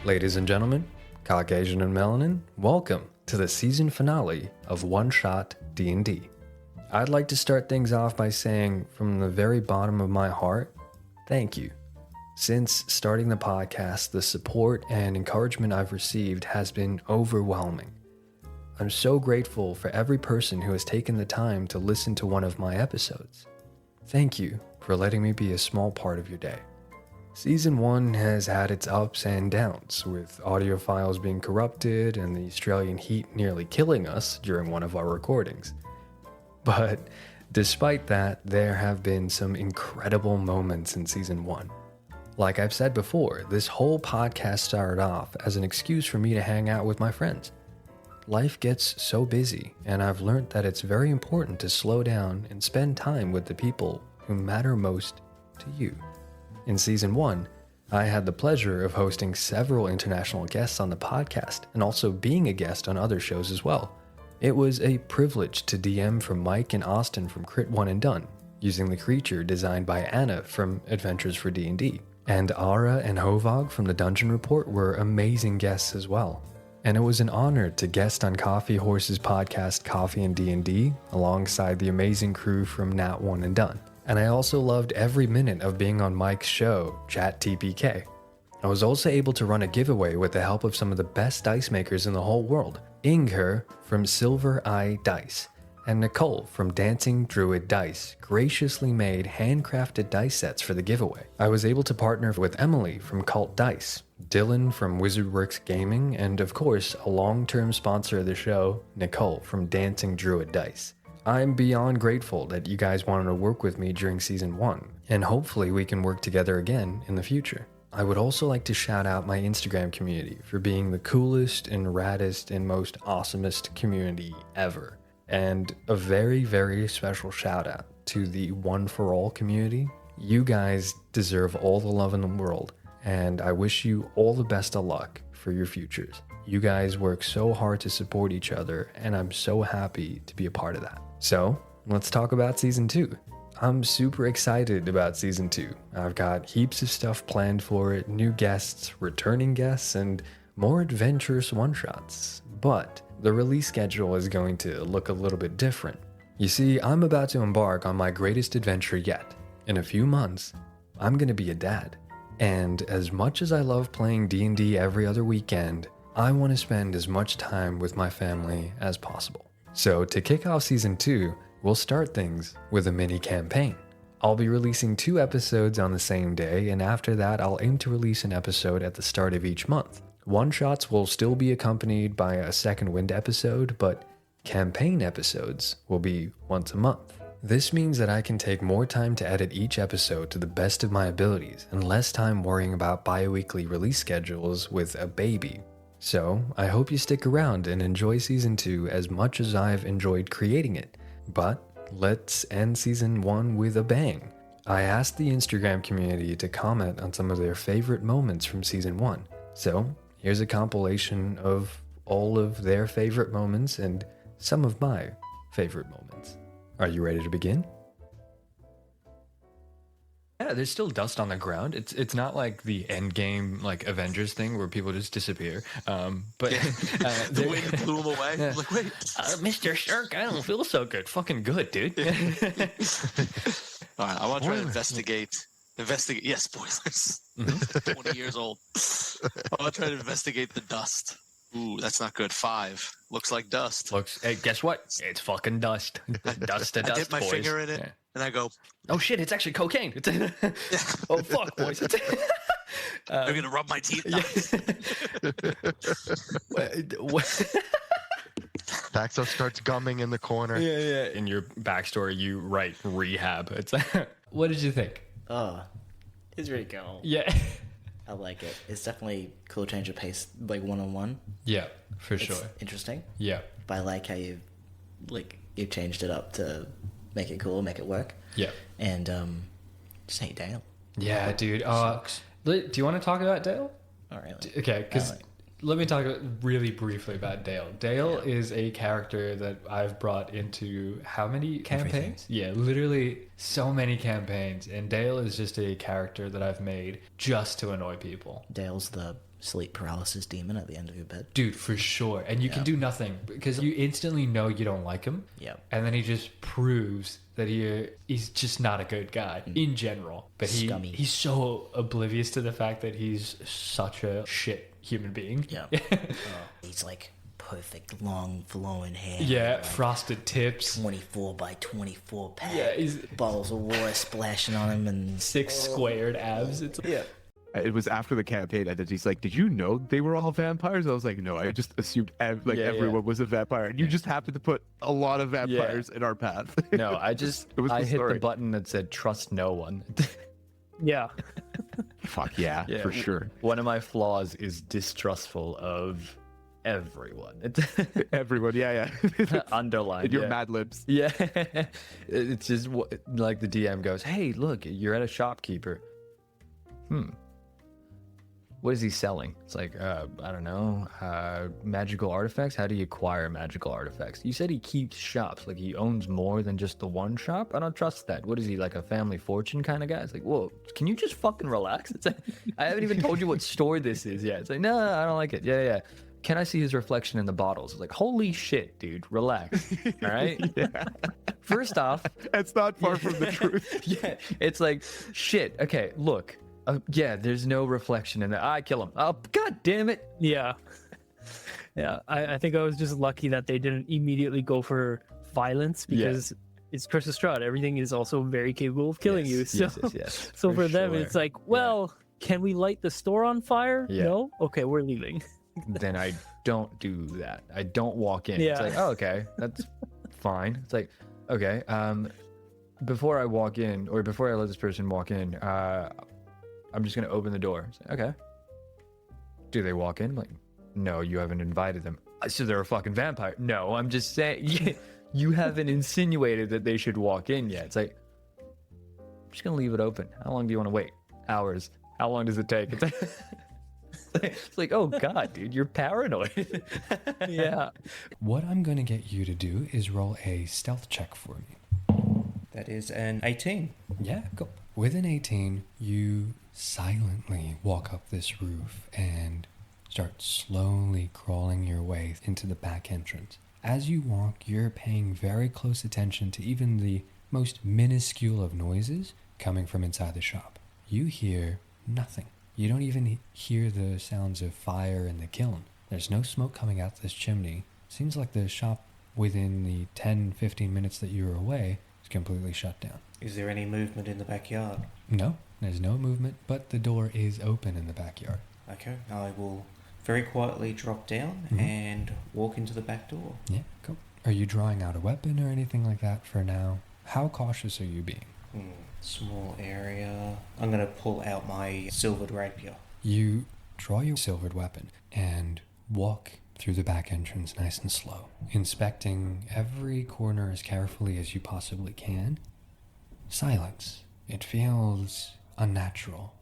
Ladies and gentlemen, Caucasian and Melanin, welcome to the season finale of One Shot DND. I'd like to start things off by saying, from the very bottom of my heart, thank you. Since starting the podcast, the support and encouragement I've received has been overwhelming. I'm so grateful for every person who has taken the time to listen to one of my episodes. Thank you for letting me be a small part of your day. Season 1 has had its ups and downs, with audio files being corrupted and the Australian heat nearly killing us during one of our recordings. But despite that, there have been some incredible moments in Season 1. Like I've said before, this whole podcast started off as an excuse for me to hang out with my friends. Life gets so busy, and I've learned that it's very important to slow down and spend time with the people who matter most to you. In Season 1, I had the pleasure of hosting several international guests on the podcast and also being a guest on other shows as well. It was a privilege to DM for Mike and Austin from Crit One and Done, using the creature designed by Anna from Adventures for D&D. And Ara and Hovog from the Dungeon Report were amazing guests as well. And it was an honor to guest on Coffee Horse's podcast Coffee and D&D alongside the amazing crew from Nat One and Done. And I also loved every minute of being on Mike's show, Chat TPK. I was also able to run a giveaway with the help of some of the best dice makers in the whole world, Inger from Silver Eye Dice, and Nicole from Dancing Druid Dice graciously made handcrafted dice sets for the giveaway. I was able to partner with Emily from Cult Dice, Dylan from Wizardworks Gaming, and of course, a long-term sponsor of the show, Nicole from Dancing Druid Dice. I'm beyond grateful that you guys wanted to work with me during Season 1, and hopefully we can work together again in the future. I would also like to shout out my Instagram community for being the coolest and raddest and most awesomest community ever. And a very, very special shout out to the One For All community. You guys deserve all the love in the world, and I wish you all the best of luck for your futures. You guys work so hard to support each other, and I'm so happy to be a part of that. So, let's talk about Season 2. I'm super excited about Season 2. I've got heaps of stuff planned for it, new guests, returning guests, and more adventurous one-shots. But the release schedule is going to look a little bit different. You see, I'm about to embark on my greatest adventure yet. In a few months, I'm going to be a dad. And as much as I love playing D&D every other weekend, I want to spend as much time with my family as possible. So to kick off Season 2, we'll start things with a mini campaign. I'll be releasing 2 episodes on the same day, and after that I'll aim to release an episode at the start of each month. One-shots will still be accompanied by a second wind episode, but campaign episodes will be once a month. This means that I can take more time to edit each episode to the best of my abilities and less time worrying about bi-weekly release schedules with a baby. So, I hope you stick around and enjoy Season 2 as much as I've enjoyed creating it. But let's end Season 1 with a bang. I asked the Instagram community to comment on some of their favorite moments from Season 1. So, here's a compilation of all of their favorite moments and some of my favorite moments. Are you ready to begin? Yeah, there's still dust on the ground. It's not like the Endgame, like Avengers thing where people just disappear. But yeah. The wind blew them away. Yeah. Like, wait, Mr. Shark, I don't feel so good. Fucking good, dude. All right, I want to try to investigate. Yes, spoilers. 20 years old. I want to try to investigate the dust. Ooh, that's not good. 5 looks like dust. Hey, guess what? It's fucking dust. Dust to dust, I dip my boys. finger in it, Yeah. and I go, oh shit! It's actually cocaine. Oh fuck, boys! I'm gonna rub my teeth. Paxo starts gumming in the corner. Yeah. In your backstory, you write rehab. It's what did you think? Oh, it's really cool. Yeah. I like it. It's definitely cool change of pace, like one-on-one. Yeah, for It's sure. interesting. Yeah. But I like how you've changed it up to make it cool, make it work. Yeah. And just hate Dale. Yeah, dude. Sucks. Do you want to talk about Dale? All right. Okay, because let me talk really briefly about Dale. Dale is a character that I've brought into how many campaigns? Everything. Yeah, literally so many campaigns, and Dale is just a character that I've made just to annoy people. Dale's the sleep paralysis demon at the end of your bed. Dude, for sure. And you can do nothing because you instantly know you don't like him. Yeah. And then he just proves that he's just not a good guy in general. But Scummy. he's so oblivious to the fact that he's such a shit human being. Yeah. He's like perfect long flowing hair. Yeah, frosted tips. 24 by 24 pack. Yeah, he's bottles of water splashing on him and 6 squared abs. It's It was after the campaign that he's like, "Did you know they were all vampires?" I was like, "No, I just assumed everyone was a vampire." And you just happened to put a lot of vampires in our path. No, I It was I the hit story. the button that said trust no one. Yeah. Fuck yeah, for sure. One of my flaws is distrustful of everyone. Everyone, yeah. Underlined. And your yeah. Mad Libs. Yeah. It's just like the DM goes, "Hey, look, you're at a shopkeeper. What is he selling?" It's like, I don't know, magical artifacts. How do you acquire magical artifacts? You said he keeps shops, like he owns more than just the one shop. I don't trust that. What is he, like a family fortune kind of guy? It's like, whoa, can you just fucking relax? It's like, I haven't even told you what store this is yet. It's like, no, I don't like it. Yeah. Can I see his reflection in the bottles? It's like, holy shit, dude, relax. All right. First off, It's not far from the truth. yeah, it's like, shit. Okay, look. Yeah, there's no reflection in that. I kill him. Oh, god damn it. Yeah. Yeah. I think I was just lucky that they didn't immediately go for violence because it's Chris Estrada. Everything is also very capable of killing you. So, Yes. so for them, sure. it's like, well, can we light the store on fire? Yeah. No? Okay, we're leaving. Then I don't do that. I don't walk in. Yeah. It's like, oh, okay, that's fine. It's like, okay, before I walk in, or before I let this person walk in, I'm just gonna open the door. It's like, okay. Do they walk in? Like, no, you haven't invited them. So they're a fucking vampire. No, I'm just saying, you haven't insinuated that they should walk in yet. It's like, I'm just gonna leave it open. How long do you want to wait? Hours. How long does it take? It's like, oh god, dude, you're paranoid. Yeah. What I'm going to get you to do is roll a stealth check for me. That is an 18. Yeah, go. With an 18, you silently walk up this roof and start slowly crawling your way into the back entrance. As you walk, you're paying very close attention to even the most minuscule of noises coming from inside the shop. You hear nothing. You don't even hear the sounds of fire in the kiln. There's no smoke coming out this chimney. Seems like the shop, within the 10-15 minutes that you were away, is completely shut down. Is there any movement in the backyard? No, there's no movement, but the door is open in the backyard. Okay, I will very quietly drop down and walk into the back door. Yeah, cool. Are you drawing out a weapon or anything like that for now? How cautious are you being? Small area. I'm going to pull out my silvered rapier. You draw your silvered weapon and walk through the back entrance nice and slow, inspecting every corner as carefully as you possibly can. Silence. It feels unnatural.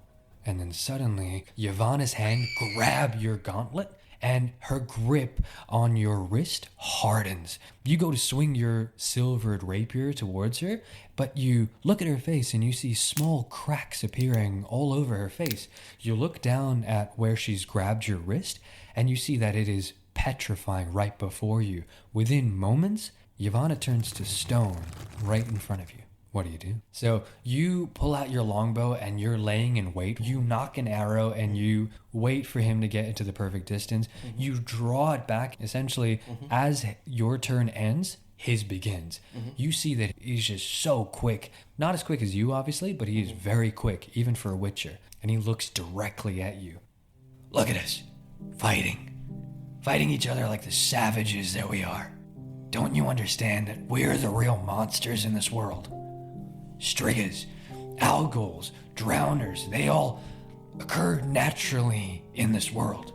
And then suddenly, Yvonne's hand grabs your gauntlet and her grip on your wrist hardens. You go to swing your silvered rapier towards her, but you look at her face and you see small cracks appearing all over her face. You look down at where she's grabbed your wrist and you see that it is petrifying right before you. Within moments, Yvonne turns to stone right in front of you. What do you do? So you pull out your longbow and you're laying in wait. You knock an arrow and you wait for him to get into the perfect distance. You draw it back. Essentially, as your turn ends, his begins. You see that he's just so quick. Not as quick as you, obviously, but he is very quick, even for a Witcher. And he looks directly at you. Look at us, fighting each other like the savages that we are. Don't you understand that we're the real monsters in this world? Strigas, algals, drowners, they all occur naturally in this world.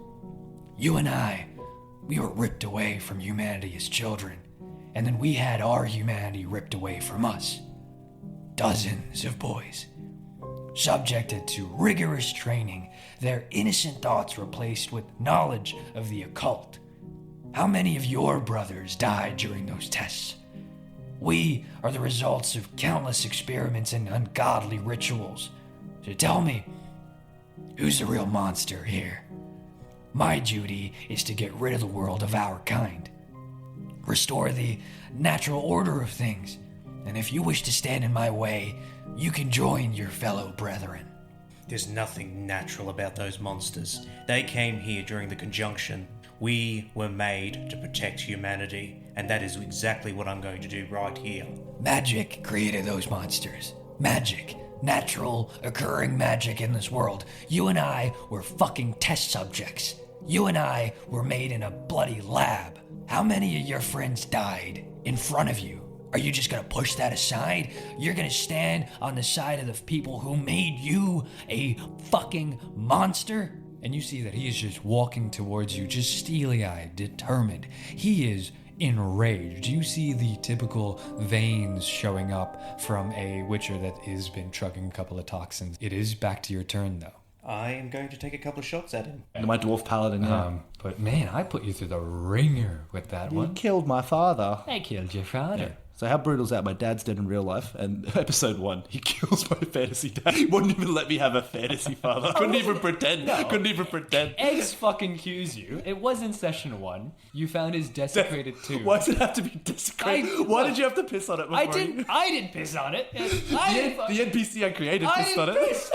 You and I, we were ripped away from humanity as children, and then we had our humanity ripped away from us. Dozens of boys, subjected to rigorous training, their innocent thoughts replaced with knowledge of the occult. How many of your brothers died during those tests? We are the results of countless experiments and ungodly rituals. So tell me, who's the real monster here? My duty is to get rid of the world of our kind. Restore the natural order of things. And if you wish to stand in my way, you can join your fellow brethren. There's nothing natural about those monsters. They came here during the conjunction. We were made to protect humanity, and that is exactly what I'm going to do right here. Magic created those monsters. Magic. Natural, occurring magic in this world. You and I were fucking test subjects. You and I were made in a bloody lab. How many of your friends died in front of you? Are you just gonna push that aside? You're gonna stand on the side of the people who made you a fucking monster? And you see that he is just walking towards you, just steely-eyed, determined. He is enraged. You see the typical veins showing up from a witcher that has been chugging a couple of toxins. It is back to your turn, though. I am going to take a couple of shots at him. And my dwarf paladin, yeah. But man, I put you through the ringer with that You one. killed my father. I killed your father. So how brutal is that? My dad's dead in real life, and episode 1, he kills my fantasy dad. He wouldn't even let me have a fantasy father. Couldn't even pretend. No. Couldn't even pretend. Eggs fucking cues you. It was in session 1. You found his desecrated 2. Why does it have to be desecrated? Why did you have to piss on it before I didn't piss on it. The NPC I created pissed on it.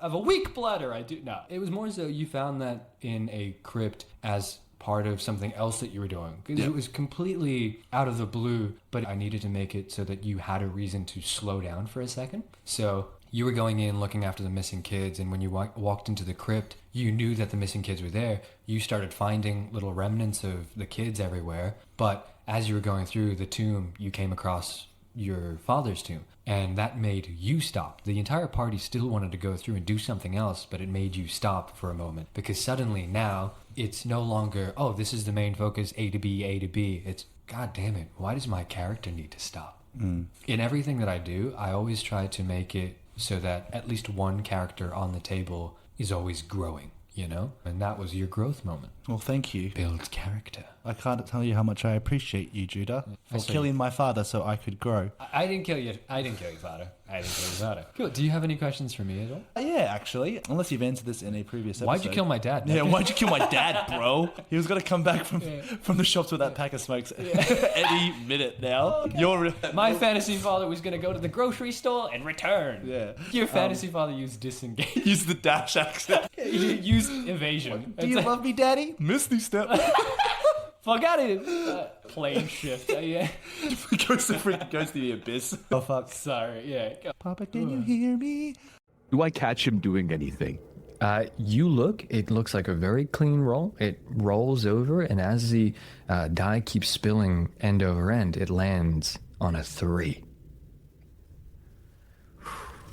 Of a weak bladder, I do. No, it was more so you found that in a crypt as part of something else that you were doing. Because it was completely out of the blue, but I needed to make it so that you had a reason to slow down for a second. So you were going in looking after the missing kids, and when you walked into the crypt, you knew that the missing kids were there. You started finding little remnants of the kids everywhere, but as you were going through the tomb, you came across your father's tomb, and that made you stop. The entire party still wanted to go through and do something else, but it made you stop for a moment, because suddenly now it's no longer, oh, this is the main focus, A to B, A to B. It's, God damn it, why does my character need to stop? In everything that I do, I always try to make it so that at least one character on the table is always growing, you know? And that was your growth moment. Well, thank you. Build character. I can't tell you how much I appreciate you, Judah, for killing my father so I could grow. I didn't kill you. I didn't kill your father. Cool. Do you have any questions for me at all? Yeah, actually. Unless you've answered this in a previous episode. Why'd you kill my dad? Yeah, why'd you kill my dad, bro? He was going to come back from the shops with that pack of smokes any minute now. My fantasy father was going to go to the grocery store and return. Yeah. Your fantasy father used disengage. Use the dash accent. Use evasion. Do you love me, Daddy? Misty step. Fuck out of here. Plane shift. Yeah. goes to the abyss. Oh, fuck. Sorry. Yeah. Go. Papa, can you hear me? Do I catch him doing anything? You look, it looks like a very clean roll. It rolls over, and as the die keeps spilling end over end, it lands on a 3.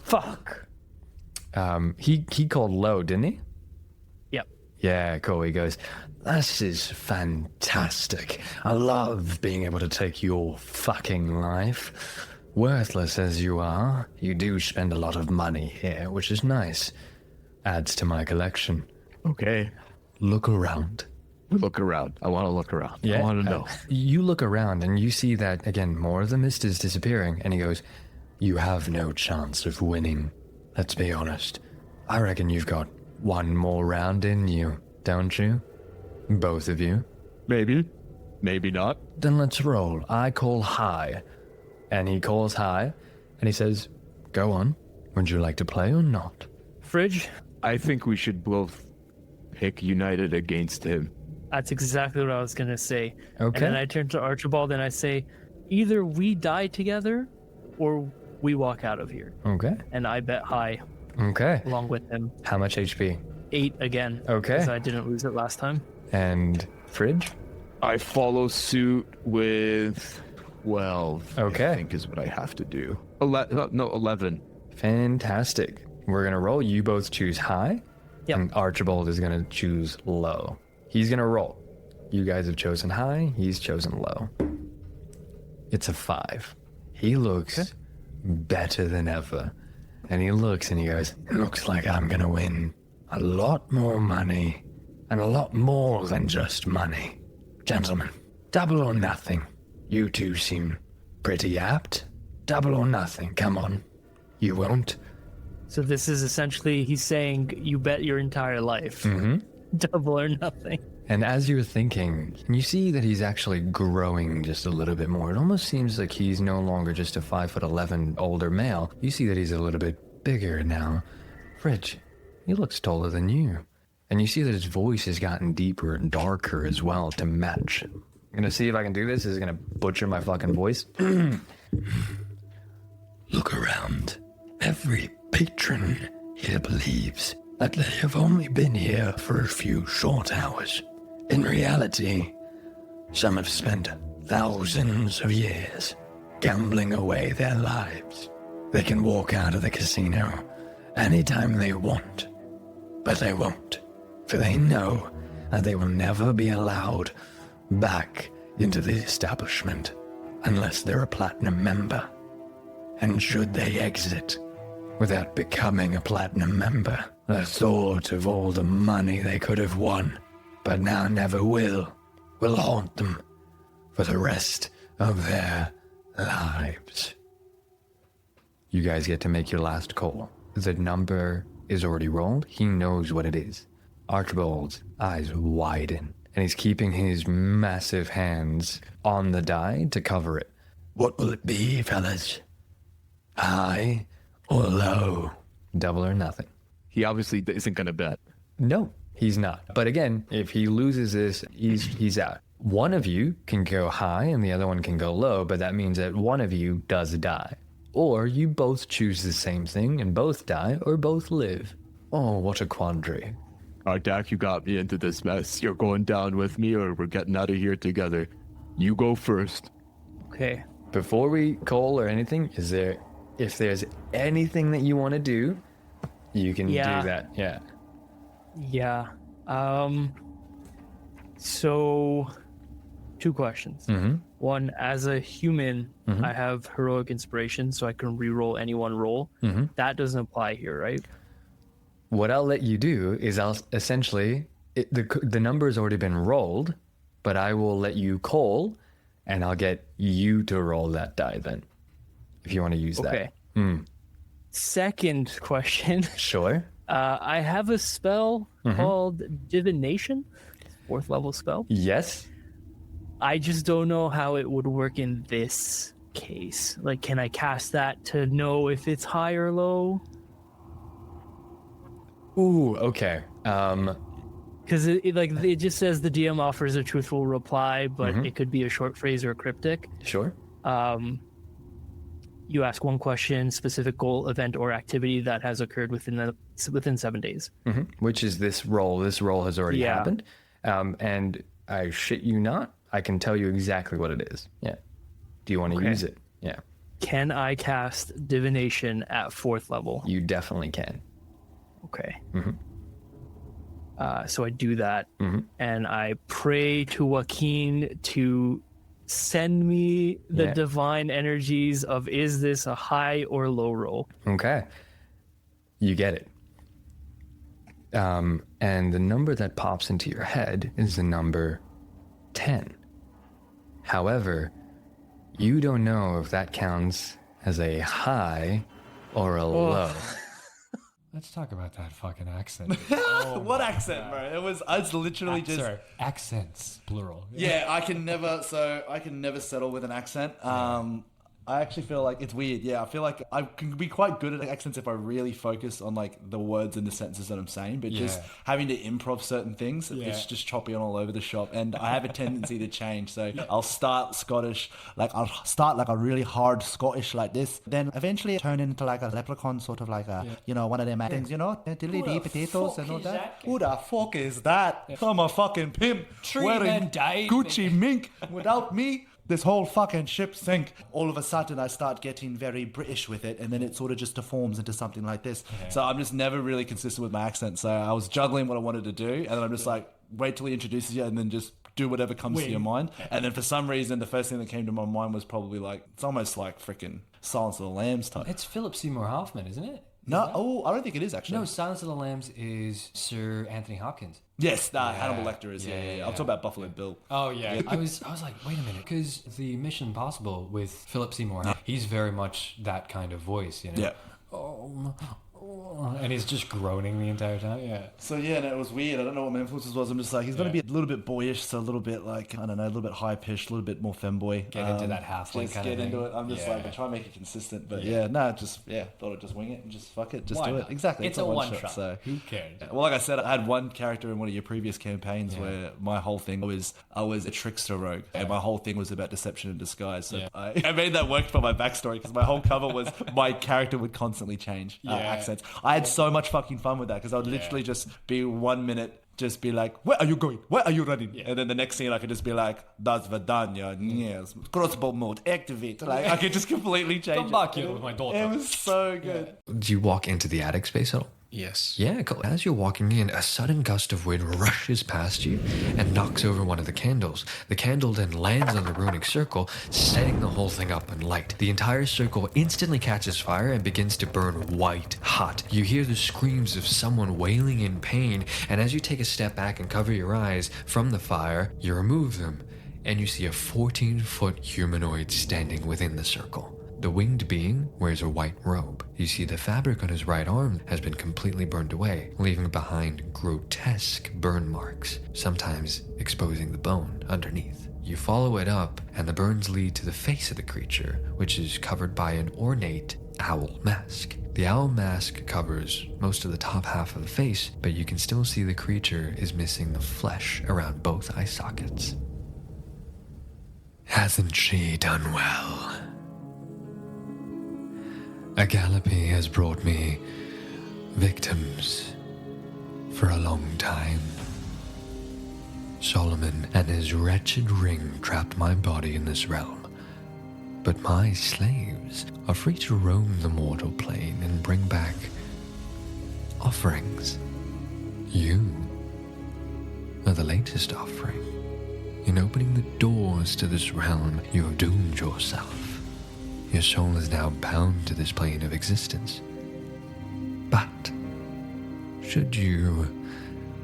Fuck. He called low, didn't he? Yep. Yeah, cool. He goes, this is fantastic. I love being able to take your fucking life. Worthless as you are, you do spend a lot of money here, which is nice. Adds to my collection. Okay. Look around. Look around. I want to look around. Yeah. I want to know. You look around and you see that, again, more of the mist is disappearing. And he goes, you have no chance of winning. Let's be honest. I reckon you've got one more round in you, don't you? Both of you. Maybe. Maybe not. Then let's roll. I call high. And he calls high. And he says, go on. Would you like to play or not? Fridge, I think we should both pick united against him. that's exactly what I was going to say. Okay. And then I turn to Archibald and I say, either we die together or we walk out of here. Okay. And I bet high Okay. along with him. How much HP? 8 again. Okay. Because I didn't lose it last time. And Fridge? I follow suit with 12. Okay. I think is what I have to do. 11. Fantastic. We're going to roll. You both choose high. Yep. And Archibald is going to choose low. He's going to roll. You guys have chosen high. He's chosen low. It's a 5. He looks better than ever. And he looks and he goes, looks like I'm going to win a lot more money. And a lot more than just money. Gentlemen, double or nothing. You two seem Pretty apt. Double or nothing, come on. You won't? So this is essentially, he's saying, you bet your entire life. Double or nothing. And as you're thinking, you see that he's actually growing just a little bit more. It almost seems like he's no longer just a 5'11" older male. You see that he's a little bit bigger now. Fridge, he looks taller than you. And you see that his voice has gotten deeper and darker as well to match. I'm gonna see if I can do this. This is gonna butcher my fucking voice. Look around. Every patron here believes that they have only been here for a few short hours. In reality, some have spent thousands of years gambling away their lives. They can walk out of the casino anytime they want, but they won't, for they know that they will never be allowed back into the establishment unless they're a platinum member. And should they exit without becoming a platinum member, the thought of all the money they could have won, but now never will haunt them for the rest of their lives. You guys get to make your last call. The number is already rolled. He knows what it is. Archibald's eyes widen, and he's keeping his massive hands on the die to cover it. What will it be, fellas? High or low? Double or nothing. He obviously isn't going to bet. No, he's not. But again, if he loses this, he's out. One of you can go high and the other one can go low, but that means that one of you does die. Or you both choose the same thing and both die or both live. Oh, what a quandary. All right, Dak, you got me into this mess. You're going down with me or we're getting out of here together. You go first. Okay. Before we call or anything, if there's anything that you want to do, you can do that. Yeah. Yeah. So, 2 questions. One, as a human, I have heroic inspiration, so I can reroll any one roll. That doesn't apply here, right? What I'll let you do is I'll essentially, the number has already been rolled, but I will let you call, and I'll get you to roll that die then, if you want to use that. Okay. Second question. Sure. I have a spell called Divination, 4th level spell. Yes. I just don't know how it would work in this case. Like, can I cast that to know if it's high or low? Ooh, okay. Because it just says the DM offers a truthful reply, but it could be a short phrase or a cryptic. Sure. You ask one question, specific goal, event, or activity that has occurred within 7 days. Which is this roll. This roll has already happened. And I shit you not, I can tell you exactly what it is. Yeah. Do you want to use it? Yeah. Can I cast Divination at 4th level? You definitely can. Okay. So I do that, and I pray to Joaquin to send me the divine energies of, is this a high or low roll? Okay. You get it. And the number that pops into your head is the number 10. However, you don't know if that counts as a high or a low. Let's talk about that fucking accent. What accent, bro? It's literally just sorry, accents plural. Yeah, I can never settle with an accent. I actually feel like it's weird. Yeah, I feel like I can be quite good at accents if I really focus on like the words and the sentences that I'm saying. But just having to improv certain things, it's just choppy and all over the shop. And I have a tendency to change. So I'll start Scottish, I'll start like a really hard Scottish like this. Then eventually turn into like a leprechaun, sort of like one of them things, diddly-dee potatoes and all that. Who the fuck is that? I'm a fucking pimp wearing Gucci mink. Without me, this whole fucking ship sink. All of a sudden, I start getting very British with it, and then it sort of just deforms into something like this. Yeah. So I'm just never really consistent with my accent. So I was juggling what I wanted to do, and then I'm just like, wait till he introduces you, and then just do whatever comes to your mind. And then for some reason, the first thing that came to my mind was probably like, it's almost like freaking Silence of the Lambs type. It's Philip Seymour Hoffman, isn't it? No, oh, I don't think it is actually. No, Silence of the Lambs is Sir Anthony Hopkins. Yes, Hannibal Lecter is. Yeah. I'm talking about Buffalo Bill. Oh yeah, I was like, wait a minute, because the Mission Impossible with Philip Seymour, he's very much that kind of voice, you know. Yeah. And he's just groaning the entire time. Yeah. So yeah, no, it was weird. I don't know what my influences was. I'm just like, he's going to be a little bit boyish, so a little bit like, I don't know, a little bit high pitched, a little bit more femboy. Get into that halfling just kind of get thing. into it. I'm just like, I try and make it consistent, but thought I'd just wing it and just fuck it, just Why do it. not? Exactly. It's a one shot. So who cares? well, like I said, I had one character in one of your previous campaigns where my whole thing was I was a trickster rogue, and my whole thing was about deception and disguise. So I made that work for my backstory because my whole cover was my character would constantly change accents. I had so much fucking fun with that because I would literally just be 1 minute. Just be like, where are you going? Where are you running? Yeah. And then the next scene, I could just be like, that's Vidania. Yes. Crossbow mode, activate. Like, I could just completely change Come back here with my daughter. It was so good. Do you walk into the attic space at all? Yes. Yeah, cool. As you're walking in, a sudden gust of wind rushes past you and knocks over one of the candles. The candle then lands on the runic circle, setting the whole thing up in light. The entire circle instantly catches fire and begins to burn white hot. You hear the screams of someone wailing in pain, and as you take a step back and cover your eyes from the fire, you remove them, and you see a 14-foot humanoid standing within the circle. The winged being wears a white robe. You see the fabric on his right arm has been completely burned away, leaving behind grotesque burn marks, sometimes exposing the bone underneath. You follow it up, and the burns lead to the face of the creature, which is covered by an ornate owl mask. The owl mask covers most of the top half of the face, but you can still see the creature is missing the flesh around both eye sockets. Hasn't she done well? A gallopy has brought me victims for a long time. Solomon and his wretched ring trapped my body in this realm, but my slaves are free to roam the mortal plane and bring back offerings. You are the latest offering. In opening the doors to this realm, you have doomed yourself. Your soul is now bound to this plane of existence. But should you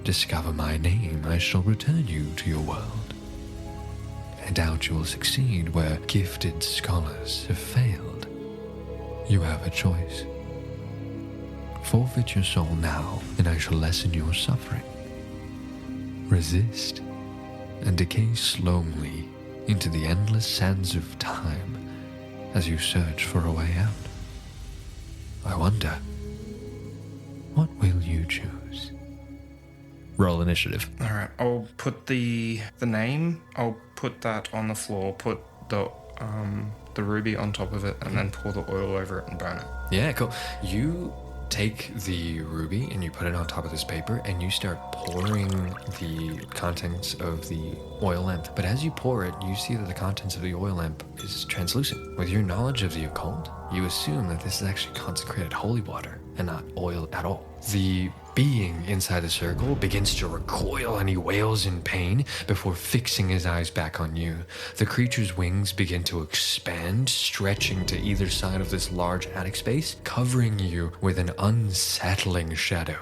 discover my name, I shall return you to your world. I doubt you will succeed where gifted scholars have failed. You have a choice. Forfeit your soul now, and I shall lessen your suffering. Resist, and decay slowly into the endless sands of time as you search for a way out. I wonder, what will you choose? Roll initiative. All right, I'll put the name. I'll put that on the floor. Put the ruby on top of it, and then pour the oil over it and burn it. Yeah, cool. You take the ruby and you put it on top of this paper and you start pouring the contents of the oil lamp. But as you pour it, you see that the contents of the oil lamp is translucent. With your knowledge of the occult, you assume that this is actually consecrated holy water and not oil at all. The being inside the circle begins to recoil and he wails in pain before fixing his eyes back on you. The creature's wings begin to expand, stretching to either side of this large attic space, covering you with an unsettling shadow.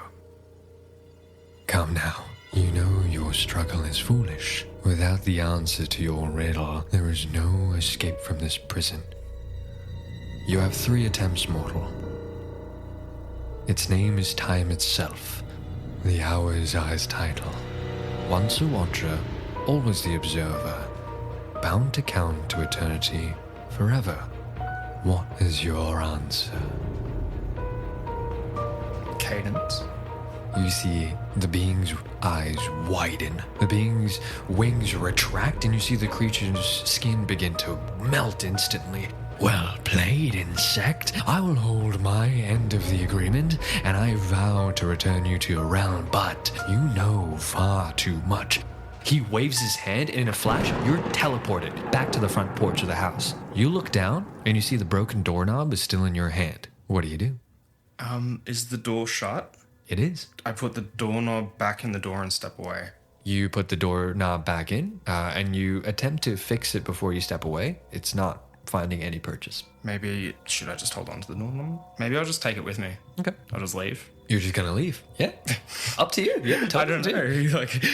Come now. You know your struggle is foolish. Without the answer to your riddle, there is no escape from this prison. You have 3 attempts, mortal. Its name is time itself. The hours are its title. Once a watcher, always the observer, bound to count to eternity forever. What is your answer? Cadence. You see the being's eyes widen. The being's wings retract, and you see the creature's skin begin to melt instantly. Well played, insect. I will hold my end of the agreement, and I vow to return you to your realm, but you know far too much. He waves his hand, and in a flash, you're teleported back to the front porch of the house. You look down, and you see the broken doorknob is still in your hand. What do you do? Is the door shut? It is. I put the doorknob back in the door and step away. You put the doorknob back in, and you attempt to fix it before you step away. It's not finding any purchase. Maybe, should I just hold on to the normal? Maybe I'll just take it with me. Okay. I'll just leave. You're just gonna leave? Yeah. Up to you. Yeah, I don't know. Like,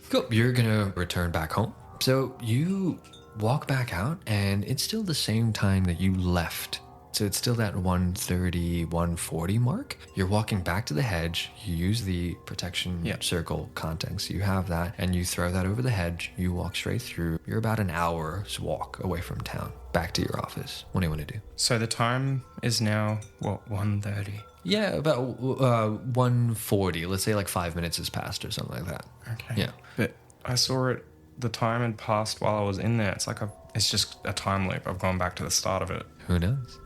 cool. You're gonna return back home. So you walk back out, and it's still the same time that you left. So it's still that 1:30, 1:40 mark. You're walking back to the hedge. You use the protection circle context. You have that, and you throw that over the hedge. You walk straight through. You're about an hour's walk away from town, back to your office. What do you want to do? so the time is now, what, 1:30? Yeah, about 1:40. Let's say like 5 minutes has passed or something like that. Okay. Yeah. But I saw it, the time had passed while I was in there. It's like it's just a time loop. I've gone back to the start of it. Who knows?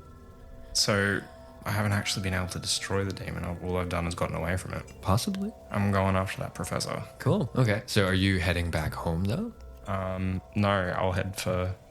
So I haven't actually been able to destroy the demon. All I've done is gotten away from it. Possibly. I'm going after that professor. Cool. Okay. So are you heading back home though? No, I'll head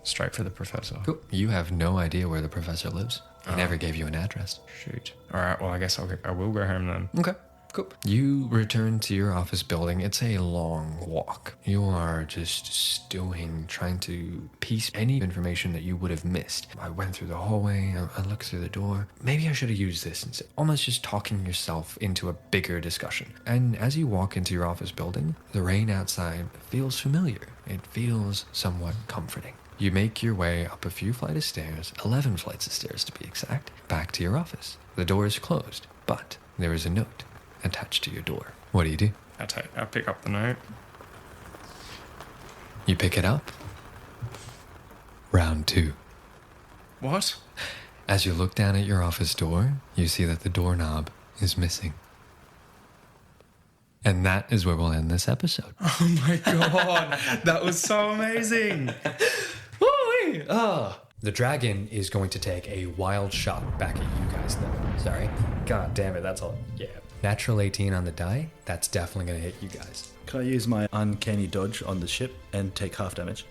straight for the professor. Cool. You have no idea where the professor lives. He never gave you an address. Shoot. All right. Well, I guess I will go home then. Okay. Cool. You return to your office building. It's a long walk. You are just stewing, trying to piece any information that you would have missed. I went through the hallway. I looked through the door. Maybe I should have used this instead. Almost just talking yourself into a bigger discussion. And as you walk into your office building, the rain outside feels familiar. It feels somewhat comforting. You make your way up a few flights of stairs, 11 flights of stairs to be exact, back to your office. The door is closed, but there is a note attached to your door. What do you do? I pick up the note. You pick it up. Round 2. What? As you look down at your office door, you see that the doorknob is missing. And that is where we'll end this episode. Oh my god, that was so amazing. The dragon is going to take a wild shot back at you guys, though. Sorry. God damn it, that's all. Yeah. Natural 18 on the die, that's definitely going to hit you guys. Can I use my uncanny dodge on the ship and take half damage?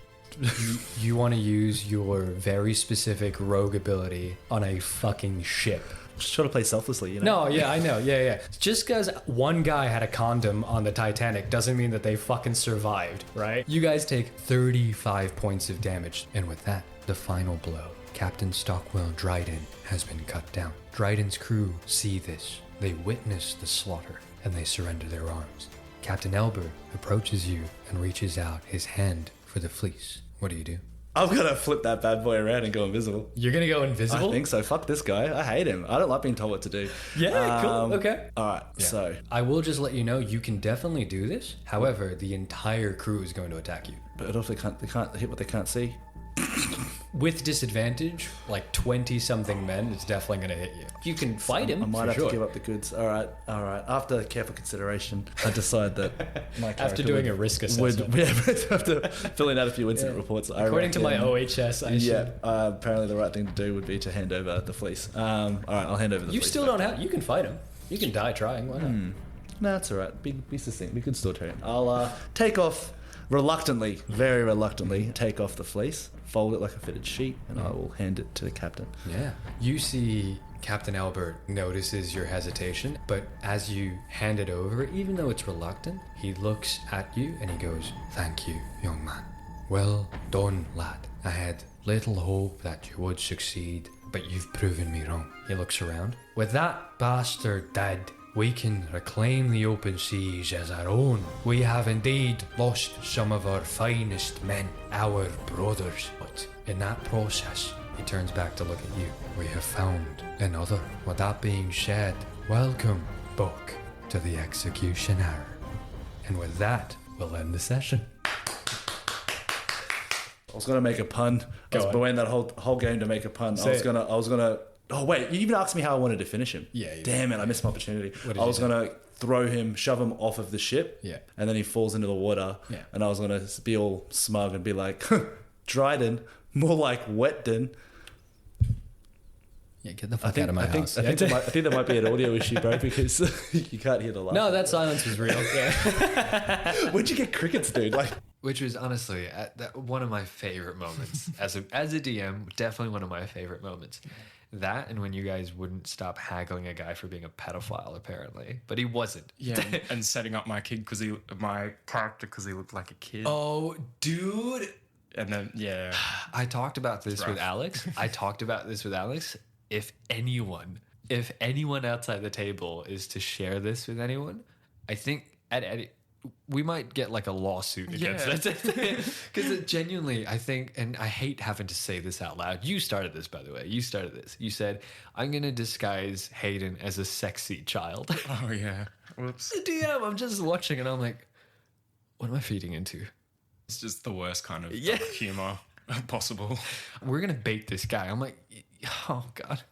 You want to use your very specific rogue ability on a fucking ship. Just trying to play selflessly, you know? No, yeah, I know. Yeah. Just because one guy had a condom on the Titanic doesn't mean that they fucking survived, right? You guys take 35 points of damage. And with that, the final blow. Captain Stockwell Dryden has been cut down. Dryden's crew see this. They witness the slaughter, and they surrender their arms. Captain Elber approaches you and reaches out his hand for the fleece. What do you do? I'm going to flip that bad boy around and go invisible. You're going to go invisible? I think so. Fuck this guy. I hate him. I don't like being told what to do. Yeah, cool. Okay. All right, so... I will just let you know, you can definitely do this. However, the entire crew is going to attack you. But if they can't hit what they can't see. With disadvantage, like 20-something men, it's definitely going to hit you. You can fight him, I might for have sure. to give up the goods. All right. After careful consideration, I decide that my character After doing a risk assessment. After filling out a few incident reports. According to my OHS, I should. Apparently the right thing to do would be to hand over the fleece. All right, I'll hand over the fleece. You still don't have... You can fight him. You can die trying. Why not? No, that's all right. Be succinct. We could still turn. I'll take off... Reluctantly, very reluctantly, take off the fleece, fold it like a fitted sheet, and I will hand it to the captain. Yeah. You see Captain Albert notices your hesitation, but as you hand it over, even though it's reluctant, he looks at you and he goes, "Thank you, young man. Well done, lad. I had little hope that you would succeed, but you've proven me wrong." He looks around. "With that bastard dead, we can reclaim the open seas as our own. We have indeed lost some of our finest men, our brothers. But in that process," he turns back to look at you, "we have found another. With that being said, welcome, Buck, to the Executioner." And with that, we'll end the session. I was gonna make a pun. I was waiting that whole game to make a pun. I was gonna. Oh wait, you even asked me how I wanted to finish him. Yeah. Damn it, I missed my opportunity. I was gonna throw him, shove him off of the ship. Yeah. And then he falls into the water. Yeah. And I was gonna be all smug and be like, Dryden, more like Wetden. Yeah, get the fuck out of my house. I think there might be an audio issue, bro, because you can't hear the laugh. No, that silence was real. Yeah. Where'd you get crickets, dude? Which was honestly one of my favorite moments as a DM. Definitely one of my favorite moments. That and when you guys wouldn't stop haggling a guy for being a pedophile, apparently, but he wasn't. Yeah, and setting up my character because he looked like a kid. Oh, dude. And then, yeah. I talked about this with Alex. If anyone outside the table is to share this with anyone, I think we might get like a lawsuit against us. Because genuinely, I think, and I hate having to say this out loud. You started this, by the way. You started this. You said, I'm going to disguise Hayden as a sexy child. Oh, yeah. Whoops. The DM, I'm just watching and I'm like, what am I feeding into? It's just the worst kind of humor possible. We're going to bait this guy. I'm like, oh, God.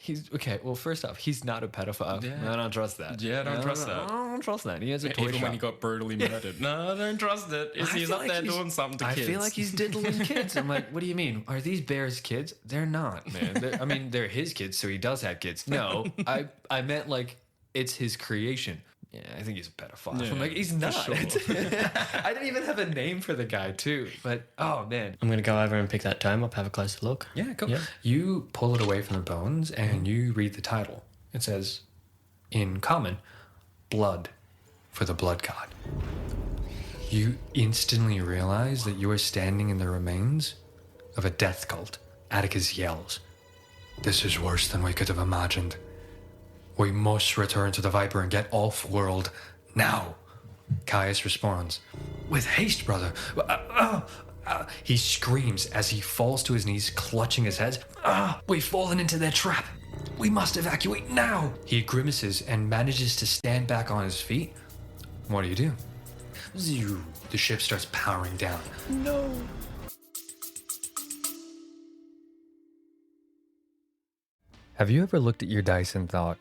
He's okay. Well, first off, he's not a pedophile. Yeah. I don't trust that. Yeah, I don't trust that. I don't trust that. He has a toy Even shop. when he got brutally murdered. No, I don't trust it. He's up there doing something to kids. I feel like he's diddling kids. I'm like, what do you mean? Are these bears kids? They're not, man. They're his kids, so he does have kids. No, I meant like it's his creation. Yeah, I think he's a pedophile. Yeah, I'm like, he's not. sure. I didn't even have a name for the guy, too. But, oh, man. I'm going to go over and pick that tome up, have a closer look. Yeah, cool. Yeah. You pull it away from the bones and you read the title. It says, in common, blood for the blood god. You instantly realize that you are standing in the remains of a death cult. Atticus yells, "This is worse than we could have imagined. We must return to the Viper and get off-world now." Caius responds, "With haste, brother." He screams as he falls to his knees, clutching his head. We've fallen into their trap. We must evacuate now. He grimaces and manages to stand back on his feet. What do? Zzzz. The ship starts powering down. No. Have you ever looked at your dice and thought,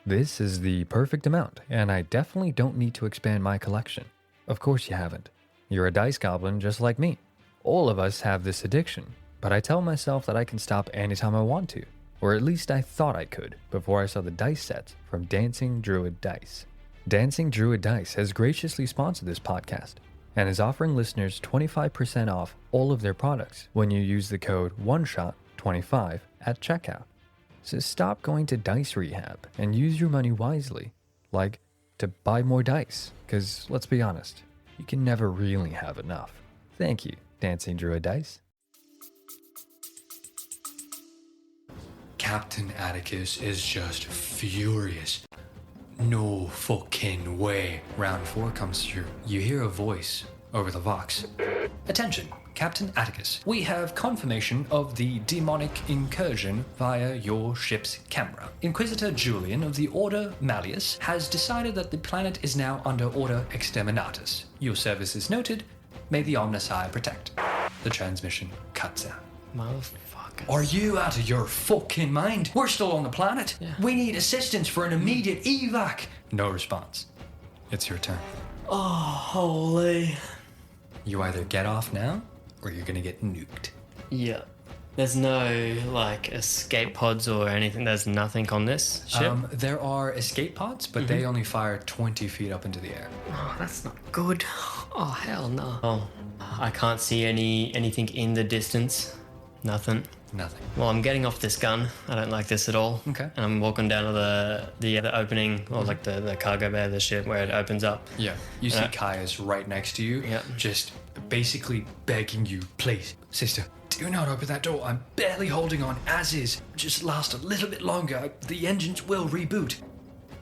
this is the perfect amount, and I definitely don't need to expand my collection? Of course you haven't. You're a dice goblin just like me. All of us have this addiction, but I tell myself that I can stop anytime I want to, or at least I thought I could before I saw the dice sets from Dancing Druid Dice. Dancing Druid Dice has graciously sponsored this podcast and is offering listeners 25% off all of their products when you use the code OneShot25 at checkout. So stop going to dice rehab and use your money wisely, like to buy more dice, because let's be honest, you can never really have enough. Thank you, Dancing Druid Dice. Captain Atticus is just furious. No fucking way. Round 4 comes through. You hear a voice over the vox. Attention, Captain Atticus. We have confirmation of the demonic incursion via your ship's camera. Inquisitor Julian of the Order Malleus has decided that the planet is now under Order Exterminatus. Your service is noted. May the Omnissiah protect. The transmission cuts out. Motherfucker. Are you out of your fucking mind? We're still on the planet. Yeah. We need assistance for an immediate evac. No response. It's your turn. Oh, holy. You either get off now, or you're gonna get nuked. Yeah. There's no, like, escape pods or anything. There's nothing on this ship. There are escape pods, but they only fire 20 feet up into the air. Oh, that's not good. Oh, hell no. Oh, I can't see anything in the distance. Nothing. Nothing. Well, I'm getting off this gun. I don't like this at all. Okay. And I'm walking down to the opening, or like the cargo bay of the ship where it opens up. Yeah. You see Caius right next to you, just basically begging you, please, sister, do not open that door. I'm barely holding on as is. Just last a little bit longer. The engines will reboot.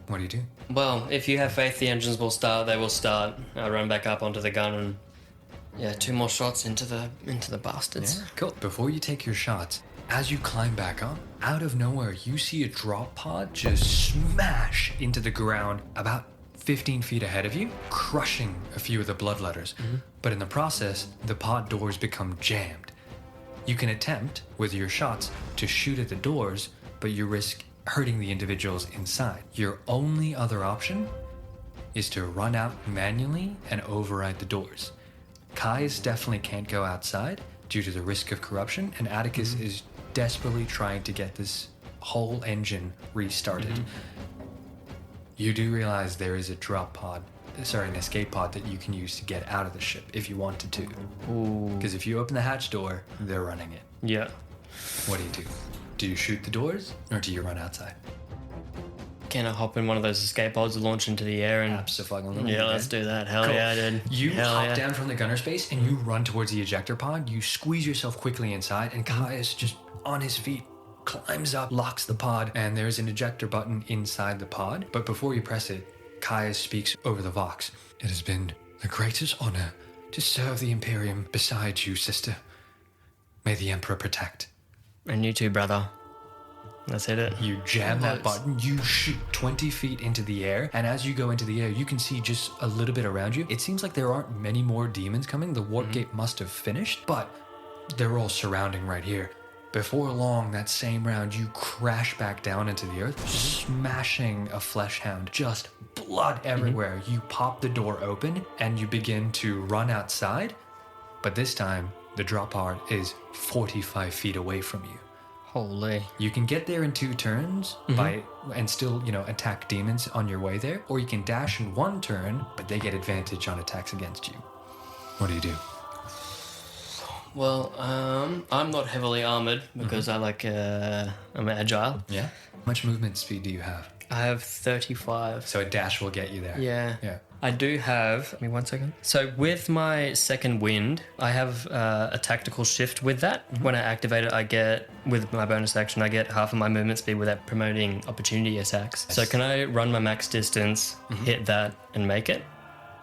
What do you do? Well, if you have faith the engines will start, they will start. I run back up onto the gun and 2 more shots into the bastards. Yeah, cool. Before you take your shots, as you climb back up, out of nowhere, you see a drop pod just smash into the ground about 15 feet ahead of you, crushing a few of the bloodletters. But in the process, the pod doors become jammed. You can attempt, with your shots, to shoot at the doors, but you risk hurting the individuals inside. Your only other option is to run out manually and override the doors. Caius definitely can't go outside due to the risk of corruption, and Atticus is desperately trying to get this whole engine restarted. You do realize there is a an escape pod that you can use to get out of the ship if you wanted to. Because if you open the hatch door, they're running it. Yeah. What do? Do you shoot the doors, or do you run outside? Can I hop in one of those escape pods and launch into the air? And Absolutely. yeah, let's do that. Hell Cool. yeah, dude. You Hell hop yeah. down from the gunner space and you run towards the ejector pod. You squeeze yourself quickly inside, and Caius, just on his feet, climbs up, locks the pod, and there's an ejector button inside the pod. But before you press it, Caius speaks over the Vox. It has been the greatest honor to serve the Imperium beside you, sister. May the Emperor protect. And you too, brother. That's it. You jam that button, you shoot 20 feet into the air, and as you go into the air, you can see just a little bit around you. It seems like there aren't many more demons coming. The warp gate must have finished, but they're all surrounding right here. Before long, that same round, you crash back down into the earth, smashing a flesh hound, just blood everywhere. You pop the door open, and you begin to run outside, but this time, the drop pod is 45 feet away from you. Holy. You can get there in 2 turns and still, attack demons on your way there, or you can dash in 1 turn, but they get advantage on attacks against you. What do you do? Well, I'm not heavily armored because I'm agile. Yeah. How much movement speed do you have? I have 35. So a dash will get you there. Yeah. Yeah. I do have. Give me 1 second. So with my second wind, I have a tactical shift with that. When I activate it, I get, with my bonus action, I get half of my movement speed without promoting opportunity attacks. So can I run my max distance, hit that, and make it?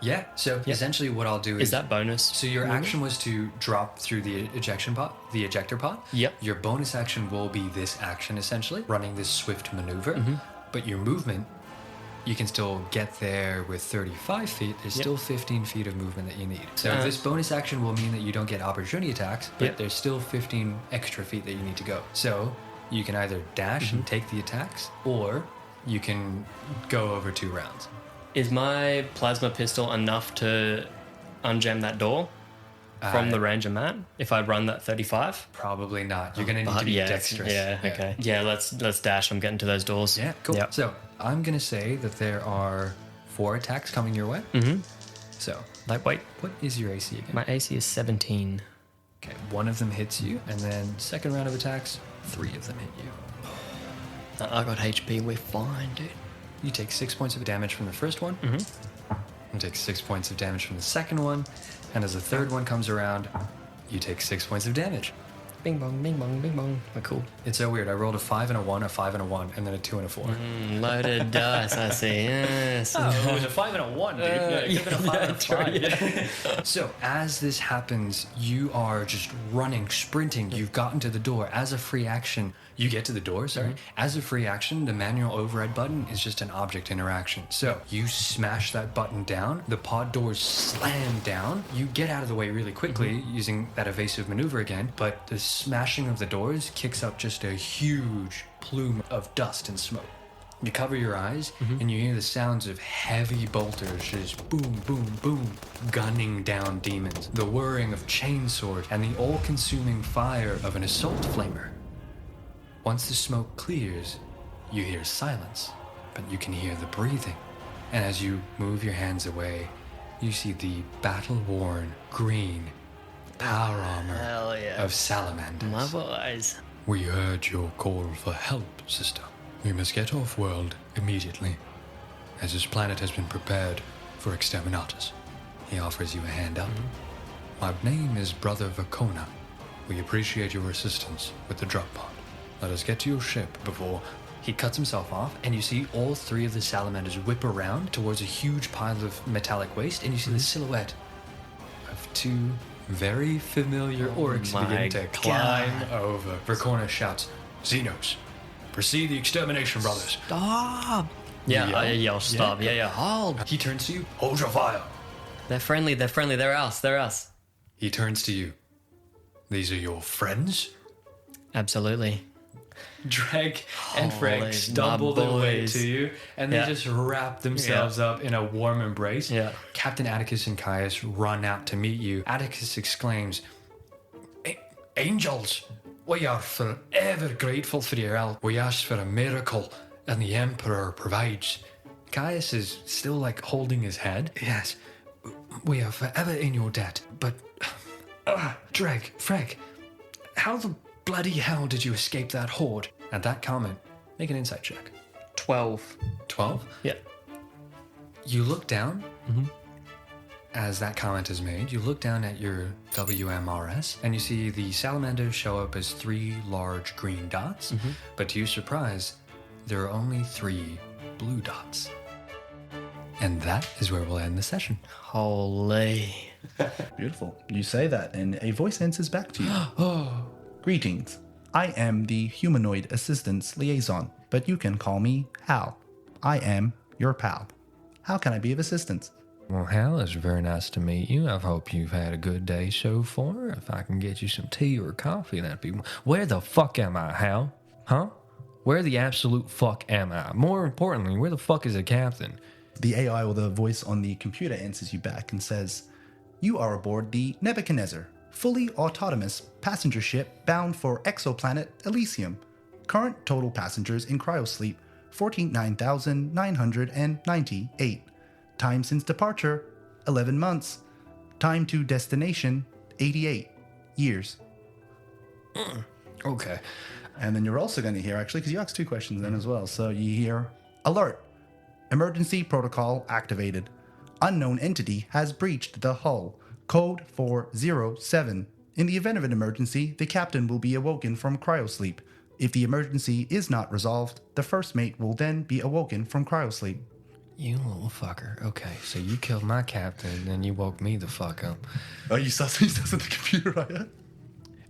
Yeah. So essentially, what I'll do Is that bonus? So your action was to drop through the ejector pod. Yep. Your bonus action will be this action, essentially, running this swift maneuver. But your movement, you can still get there with 35 feet. There's still 15 feet of movement that you need. So this bonus action will mean that you don't get opportunity attacks, but there's still 15 extra feet that you need to go. So you can either dash and take the attacks, or you can go over 2 rounds. Is my plasma pistol enough to unjam that door from the range of Matt if I run that 35? Probably not. You're going to need to be dexterous. Yeah, okay. Yeah, let's dash. I'm getting to those doors. Yeah, cool. Yep. So I'm going to say that there are 4 attacks coming your way. So, Lightweight. What is your AC again? My AC is 17. Okay, 1 of them hits you, and then second round of attacks, 3 of them hit you. I got HP. We're fine, dude. You take 6 points of damage from the first one. You take 6 points of damage from the second one. And as the third one comes around, you take 6 points of damage. Bing bong, bing bong, bing bong. We're cool. It's so weird. I rolled a 5 and a 1, a 5 and a 1, and then a 2 and a 4. Loaded dice, I see. Yes. Oh, it was a 5 and a 1, dude. It could have been a 5 and a 5. So as this happens, you are just running, sprinting. You've gotten to the door. As a free action, you get to the door, sorry. As a free action, the manual override button is just an object interaction. So you smash that button down, the pod doors slam down, you get out of the way really quickly using that evasive maneuver again, but the smashing of the doors kicks up just a huge plume of dust and smoke. You cover your eyes and you hear the sounds of heavy bolters just boom, boom, boom, gunning down demons, the whirring of chainsaws, and the all-consuming fire of an assault flamer. Once the smoke clears, you hear silence, but you can hear the breathing. And as you move your hands away, you see the battle-worn green power armor of salamanders. My boys. We heard your call for help, sister. We must get off-world immediately, as this planet has been prepared for exterminatus. He offers you a hand up. My name is Brother Vacona. We appreciate your assistance with the drop pod. Let us get to your ship before... He cuts himself off, and you see all 3 of the salamanders whip around towards a huge pile of metallic waste, and you see the silhouette of 2 very familiar orcs begin to climb over. Vacona shouts, Xenos, proceed the extermination, brothers. Stop! Yeah, I yell stop. Yeah, hold. He turns to you, hold your fire. They're friendly, they're us. He turns to you. These are your friends? Absolutely. Dreg and Frank stumble their way to you, and they just wrap themselves up in a warm embrace. Captain Atticus and Caius run out to meet you. Atticus exclaims, Angels, we are forever grateful for your help. We asked for a miracle, and the Emperor provides. Caius is still like holding his head. Yes, we are forever in your debt, but... Dreg, Frank, how the bloody hell did you escape that horde? At that comment, make an insight check. 12. 12? Yeah. You look down as that comment is made. You look down at your WMRS and you see the salamanders show up as 3 large green dots, but to your surprise, there are only 3 blue dots. And that is where we'll end the session. Holy. Beautiful. You say that, and a voice answers back to you. Greetings. I am the humanoid assistance liaison, but you can call me Hal. I am your pal. How can I be of assistance? Well, Hal, it's very nice to meet you. I hope you've had a good day so far. If I can get you some tea or coffee, that'd be... Where the fuck am I, Hal? Huh? Where the absolute fuck am I? More importantly, where the fuck is the captain? The AI or the voice on the computer answers you back and says, you are aboard the Nebuchadnezzar, fully autonomous passenger ship bound for exoplanet Elysium. Current total passengers in cryosleep, 49,998. Time since departure, 11 months. Time to destination, 88 years. Okay. And then you're also going to hear, actually, because you asked 2 questions then as well. So you hear, alert. Emergency protocol activated. Unknown entity has breached the hull. Code 407. In the event of an emergency, the captain will be awoken from cryosleep. If the emergency is not resolved, the first mate will then be awoken from cryosleep. You little fucker. Okay, so you killed my captain, and then you woke me the fuck up. Oh, you sussing the computer, right?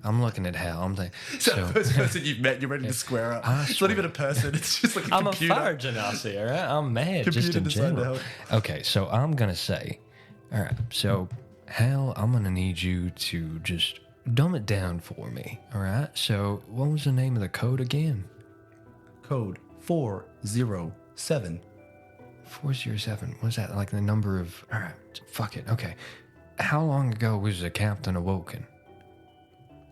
I'm looking at Hal. I'm thinking... So the first person you've met, you're ready to square up. It's not even a person. It's just like a computer. I'm a fire genasi, all right? I'm mad Computer just in designed to general. help. Okay, so I'm going to say... All right, so Hal, I'm going to need you to just dumb it down for me, all right? So what was the name of the code again? Code 407. 407. Was that like the number of... All right, fuck it. Okay. How long ago was the captain awoken?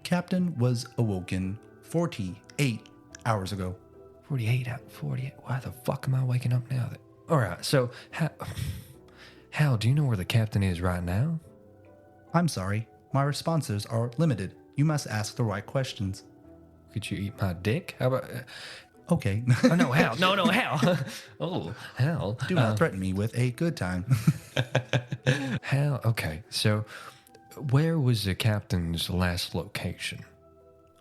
Captain was awoken 48 hours ago. 48. Why the fuck am I waking up now? All right, so Hal, do you know where the captain is right now? I'm sorry. My responses are limited. You must ask the right questions. Could you eat my dick? How about... Okay. Oh, no, Hal. No, Hal. Oh, Hal. Do not threaten me with a good time. Hal, okay. So, where was the captain's last location?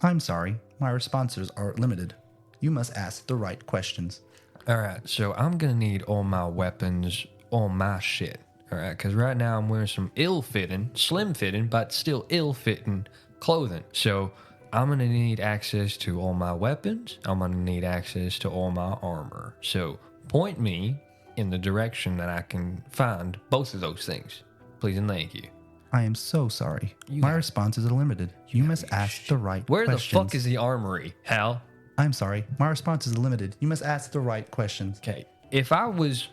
I'm sorry. My responses are limited. You must ask the right questions. All right, so I'm going to need all my weapons, all my shit. All right, because right now I'm wearing some ill-fitting, slim-fitting, but still ill-fitting clothing. So, I'm going to need access to all my weapons. I'm going to need access to all my armor. So point me in the direction that I can find both of those things. Please and thank you. I am so sorry. My responses are limited. You must ask the right Where questions. the fuck is the armory, Hal? I'm sorry. My responses are limited. You must ask the right questions. Okay. If I was,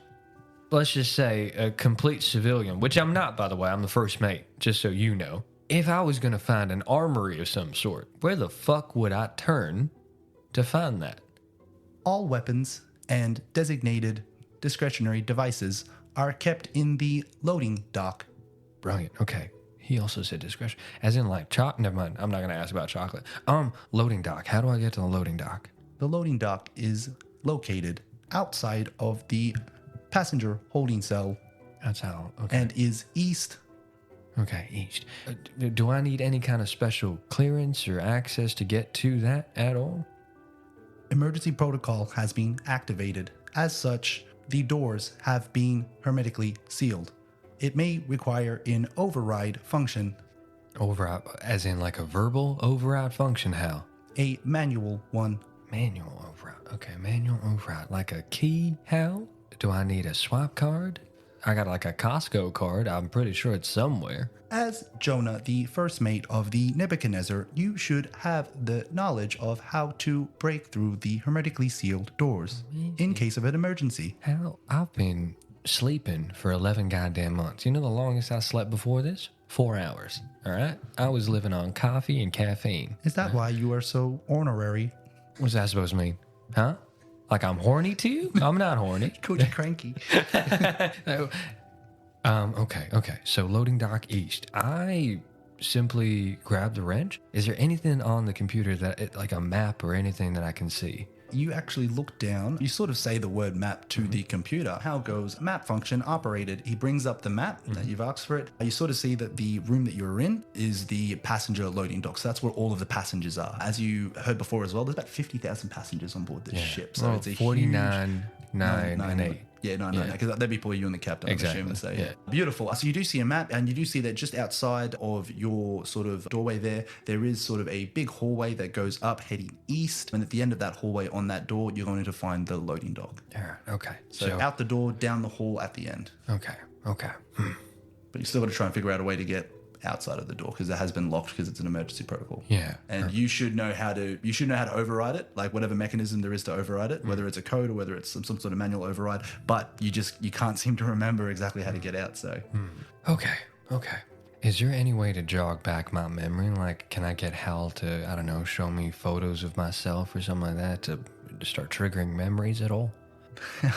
let's just say, a complete civilian, which I'm not, by the way, I'm the first mate, just so you know. If I was going to find an armory of some sort, where the fuck would I turn to find that? All weapons and designated discretionary devices are kept in the loading dock. Brilliant. Okay. He also said discretion. As in like never mind. I'm not going to ask about chocolate. Loading dock. How do I get to the loading dock? The loading dock is located outside of the passenger holding cell. That's how. Okay. And is east. Okay, east. Do I need any kind of special clearance or access to get to that at all? Emergency protocol has been activated. As such, the doors have been hermetically sealed. It may require an override function. Override, as in like a verbal override function, Hal? A manual one. Manual override. Okay, manual override. Like a key, Hal? Do I need a swipe card? I got like a Costco card. I'm pretty sure it's somewhere. As Jonah, the first mate of the Nebuchadnezzar, you should have the knowledge of how to break through the hermetically sealed doors in case of an emergency. Hell, I've been sleeping for 11 goddamn months. You know the longest I slept before this? 4 hours. All right? I was living on coffee and caffeine. Is that why you are so ornery? What's that supposed to mean? Huh? Like I'm horny to you? I'm not horny. Coach cranky. Okay. So loading dock east. I simply grab the wrench. Is there anything on the computer that, like a map or anything that I can see? you actually look down, you sort of say the word map to the computer. How goes map function operated? He brings up the map that you've asked for it. You sort of see that the room that you're in is the passenger loading dock. So that's where all of the passengers are. As you heard before as well, there's about 50,000 passengers on board this ship. So it's a 49, huge... 9, and 8. Yeah, 9, because there'd be probably you and the captain, Exactly. I'm assuming. So, yeah. Beautiful. So you do see a map, and you do see that just outside of your sort of doorway there is sort of a big hallway that goes up heading east. And at the end of that hallway on that door, you're going to find the loading dock. Yeah, okay. So out the door, down the hall at the end. Okay. But you still got to try and figure out a way to get outside of the door because it has been locked because it's an emergency protocol. Yeah. And you should know how to override it, like whatever mechanism there is to override it, whether it's a code or whether it's some sort of manual override, but you can't seem to remember exactly how to get out. So Okay. Is there any way to jog back my memory? Like, can I get Hal to, I don't know, show me photos of myself or something like that to start triggering memories at all?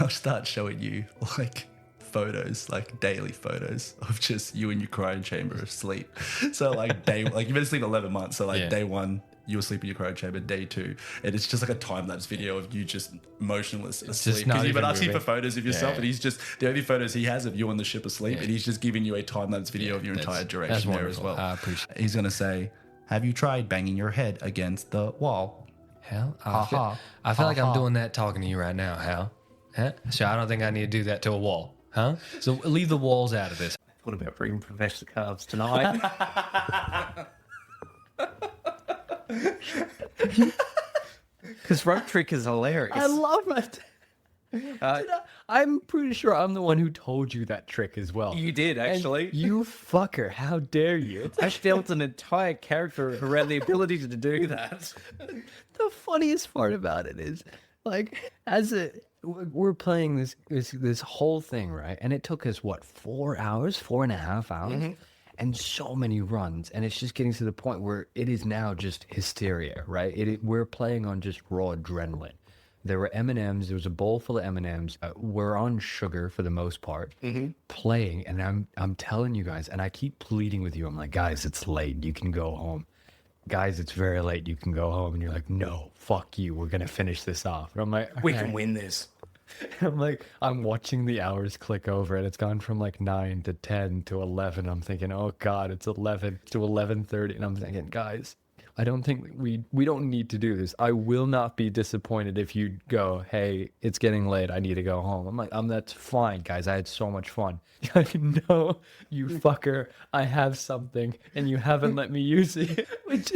I'll start showing you like photos, like daily photos of just you in your cryo chamber asleep. So like you've been asleep 11 months. So like day 1, you were asleep in your cryo chamber. Day 2, and it's just like a time-lapse video of you just motionless asleep. Because you've been asking for photos of yourself, and he's just, the only photos he has of you on the ship asleep, and he's just giving you a time-lapse video of your entire duration there as well. I appreciate it. He's going to say, have you tried banging your head against the wall? Hal, I feel like I'm doing that talking to you right now, Hal. Huh? So I don't think I need to do that to a wall. Huh? So leave the walls out of this. I thought about bringing Professor Carbs tonight. Because Rope Trick is hilarious. I love that. I'm pretty sure I'm the one who told you that trick as well. You did, actually. And you fucker. How dare you? I built an entire character around the ability to do that. The funniest part about it is, like, we're playing this whole thing, right? And it took us, 4.5 hours? Mm-hmm. And so many runs. And it's just getting to the point where it is now just hysteria, right? We're playing on just raw adrenaline. There were M&Ms. There was a bowl full of M&Ms. We're on sugar for the most part, playing. And I'm telling you guys, and I keep pleading with you. I'm like, guys, it's late. You can go home. Guys, it's very late. You can go home. And you're like, no, fuck you. We're going to finish this off. And I'm like, we can win this. I'm watching the hours click over, and it's gone from like 9 to 10 to 11. I'm thinking, oh God, it's 11 to 11:30. And I'm thinking, guys, I don't think we don't need to do this. I will not be disappointed if you go, hey, it's getting late. I need to go home. I'm like, that's fine, guys. I had so much fun. No, you fucker. I have something, and you haven't let me use it, which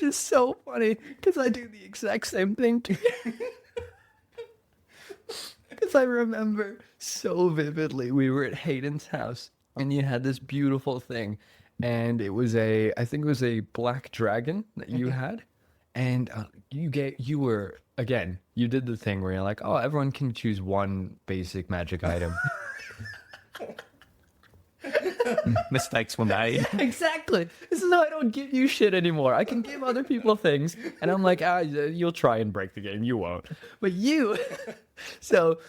is so funny because I do the exact same thing too. Because I remember so vividly, we were at Hayden's house, and you had this beautiful thing, and I think it was a black dragon that you had, and you did the thing where you're like, oh, everyone can choose one basic magic item. Mistakes were made. Exactly. This is how I don't give you shit anymore. I can give other people things, and I'm like, you'll try and break the game. You won't. But you... So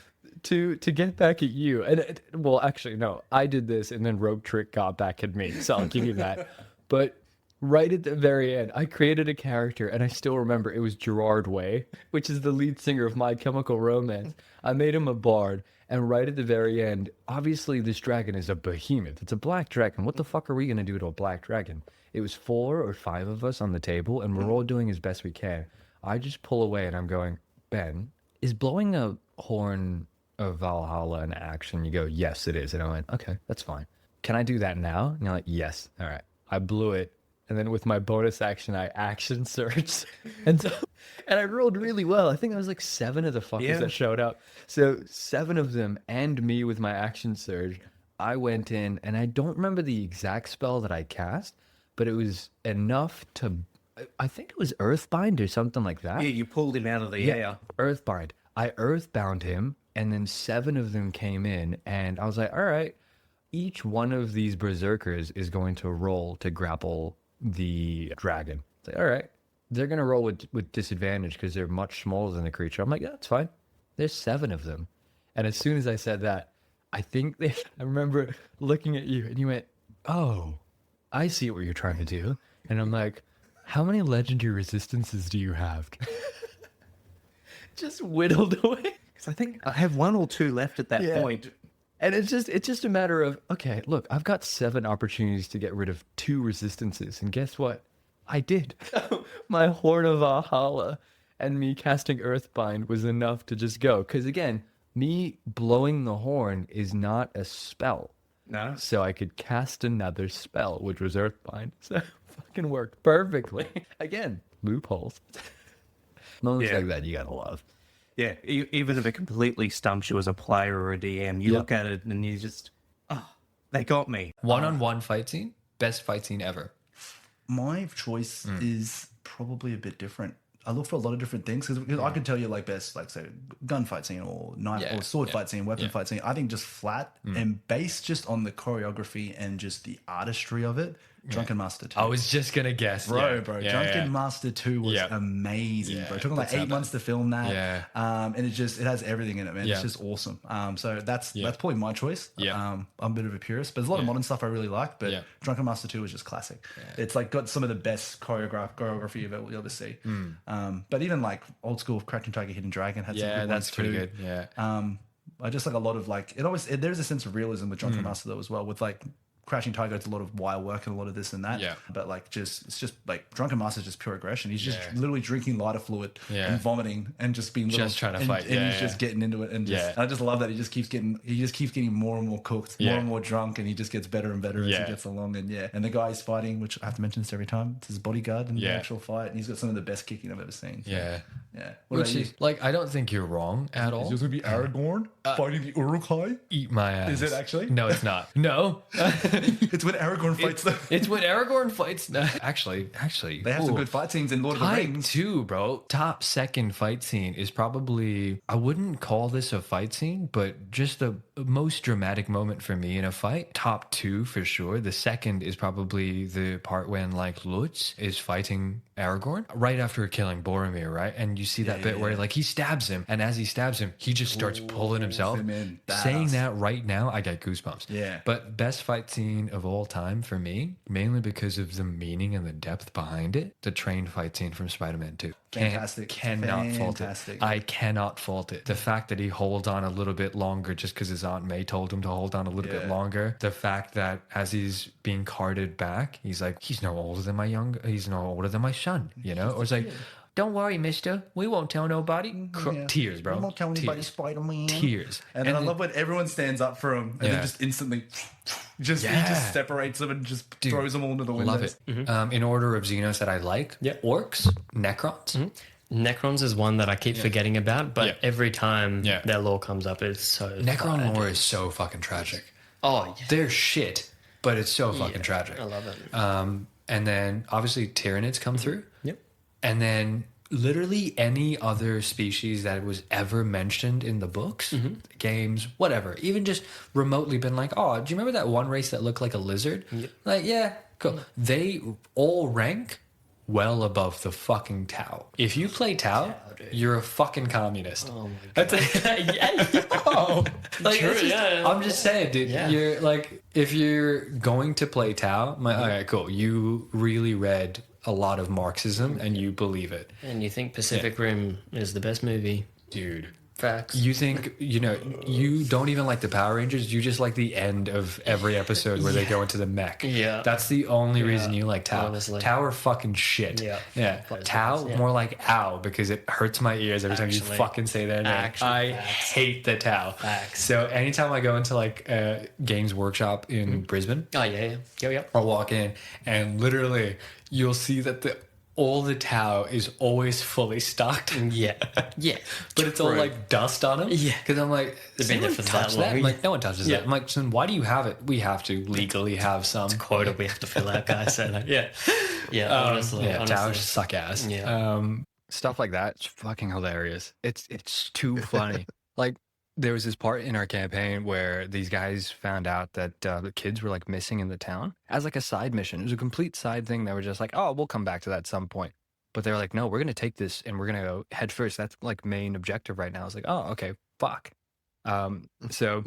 to get back at you, and actually, no, I did this, and then Rope Trick got back at me, so I'll give you that. But right at the very end, I created a character, and I still remember it was Gerard Way, which is the lead singer of My Chemical Romance. I made him a bard, and right at the very end, obviously this dragon is a behemoth. It's a black dragon. What the fuck are we going to do to a black dragon? It was 4 or 5 of us on the table, and we're all doing as best we can. I just pull away, and I'm going, Ben, is blowing a horn of Valhalla an action? You go, yes, it is. And I went, okay, that's fine. Can I do that now? And you're like, yes. All right. I blew it. And then with my bonus action, I action searched. And I rolled really well. I think I was like 7 of the fuckers that showed up. So 7 of them and me with my action surge, I went in, and I don't remember the exact spell that I cast, but it was enough to... I think it was Earthbind or something like that. Yeah, you pulled him out of the air. Earthbind. I Earthbound him, and then 7 of them came in, and I was like, all right, each one of these berserkers is going to roll to grapple the dragon. It's like, all right. They're going to roll with disadvantage because they're much smaller than the creature. I'm like, yeah, that's fine. There's 7 of them. And as soon as I said that, I remember looking at you, and you went, oh, I see what you're trying to do. And I'm like, how many legendary resistances do you have? just whittled away. Because I think I have 1 or 2 left at that Yeah. point. And it's just a matter of, okay, look, I've got 7 opportunities to get rid of 2 resistances, and guess what? I did. My Horn of Valhalla and me casting Earthbind was enough to just go. Because again, me blowing the horn is not a spell. No. So I could cast another spell, which was Earthbind. So it fucking worked perfectly. Again, loopholes. Moments like that you gotta love. Yeah, even if it completely stumps you as a player or a DM, you look at it and you just, oh, they got me. One-on-one fight scene, best fight scene ever. My choice is probably a bit different. I look for a lot of different things because I could tell you like best, like say gunfight scene or knife or sword fight scene, weapon fight scene. I think just flat and based just on the choreography and just the artistry of it. Drunken Master 2. I was just gonna guess, bro. Drunken Master 2 was amazing, bro. It took like 8 months to film that, and it has everything in it, man. It's just awesome. So that's probably my choice. I'm a bit of a purist, but there's a lot of modern stuff I really like. But Drunken Master 2 is just classic. It's like got some of the best choreography you'll ever see. But even like old school Crouching Tiger, Hidden Dragon had some good ones that's pretty too. good. I just like a lot of like there's a sense of realism with Drunken Master though as well, with like Crouching Tiger, it's a lot of wire work and a lot of this and that. But like it's just like Drunken Master is just pure aggression. He's just literally drinking lighter fluid and vomiting and just being Just trying to fight. And he's just getting into it and just and I just love that he just keeps getting more and more cooked, more and more drunk, and he just gets better and better as he gets along. And and the guy he's fighting, which I have to mention this every time, it's his bodyguard in the actual fight, and he's got some of the best kicking I've ever seen. So, What Which about you? is like, I don't think you're wrong at all. Is this gonna be Aragorn fighting the Uruk-hai? Eat my ass. Is it actually? No, it's not. No. It's when Aragorn fights them. It's when Aragorn fights. No, actually, They have some good fight scenes in Lord of the Type Rings. 2, bro. Top second fight scene is probably, I wouldn't call this a fight scene, but just the most dramatic moment for me in a fight. Top 2 for sure. The second is probably the part when like Lutz is fighting Aragorn right after killing Boromir, right? And you see that bit where like he stabs him, and as he stabs him, he just starts pulling himself. Saying that right now, I get goosebumps. Yeah. But best fight scene of all time for me, mainly because of the meaning and the depth behind it, the train fight scene from Spider-Man 2. Fantastic. Cannot fault it. I cannot fault it. The fact that he holds on a little bit longer just because his Aunt May told him to hold on a little bit longer. The fact that as he's being carted back, he's like, he's no older than my son, you know? Or it's like, don't worry, mister. We won't tell nobody. Tears, bro. We won't tell anybody, Tears. Spider-Man. Tears. And then I love when everyone stands up for him and then just instantly he just separates them and just throws them all into the windows. Love it. In order of Xenos that I like, orcs, Necrons. Necrons is one that I keep forgetting about, but every time their lore comes up, it's so Necron lore is so fucking tragic. Oh, they're shit, but it's so fucking tragic. I love it. And then obviously Tyranids come through. Yep. And then literally any other species that was ever mentioned in the books, games, whatever, even just remotely been like, oh, do you remember that one race that looked like a lizard? Yep. Like, yeah, cool. They all rank well above the fucking Tau. If you play Tau, you're a fucking communist. Oh my god. Like, True, I'm just saying, dude. Yeah. You're like, if you're going to play Tau, okay, cool. You really read a lot of Marxism and you believe it. And you think Pacific Rim is the best movie. Dude. Facts. You think, you don't even like the Power Rangers. You just like the end of every episode where they go into the mech. Yeah. That's the only reason you like Tau. Honestly. Tau are fucking shit. Yeah. Tau, more like ow, because it hurts my ears every time you fucking say their name. I hate the Tau. Facts. So anytime I go into like a Games Workshop in Brisbane, I'll walk in and literally you'll see that all the Tau is always fully stocked. Yeah. But it's all like dust on them. Yeah. Because I'm like, They've been there for that long. I'm like, no one touches that. I'm like, so why do you have it? We have to legally have some. It's quota we have to fill out, guys. So like, honestly. Tau suck ass. Yeah. Stuff like that. It's fucking hilarious. It's too funny. Like, there was this part in our campaign where these guys found out that the kids were like missing in the town as like a side mission. It was a complete side thing. They were just like, oh, we'll come back to that at some point. But they were like, no, we're going to take this and we're going to go head first. That's like main objective right now. I was like, oh, okay, fuck. So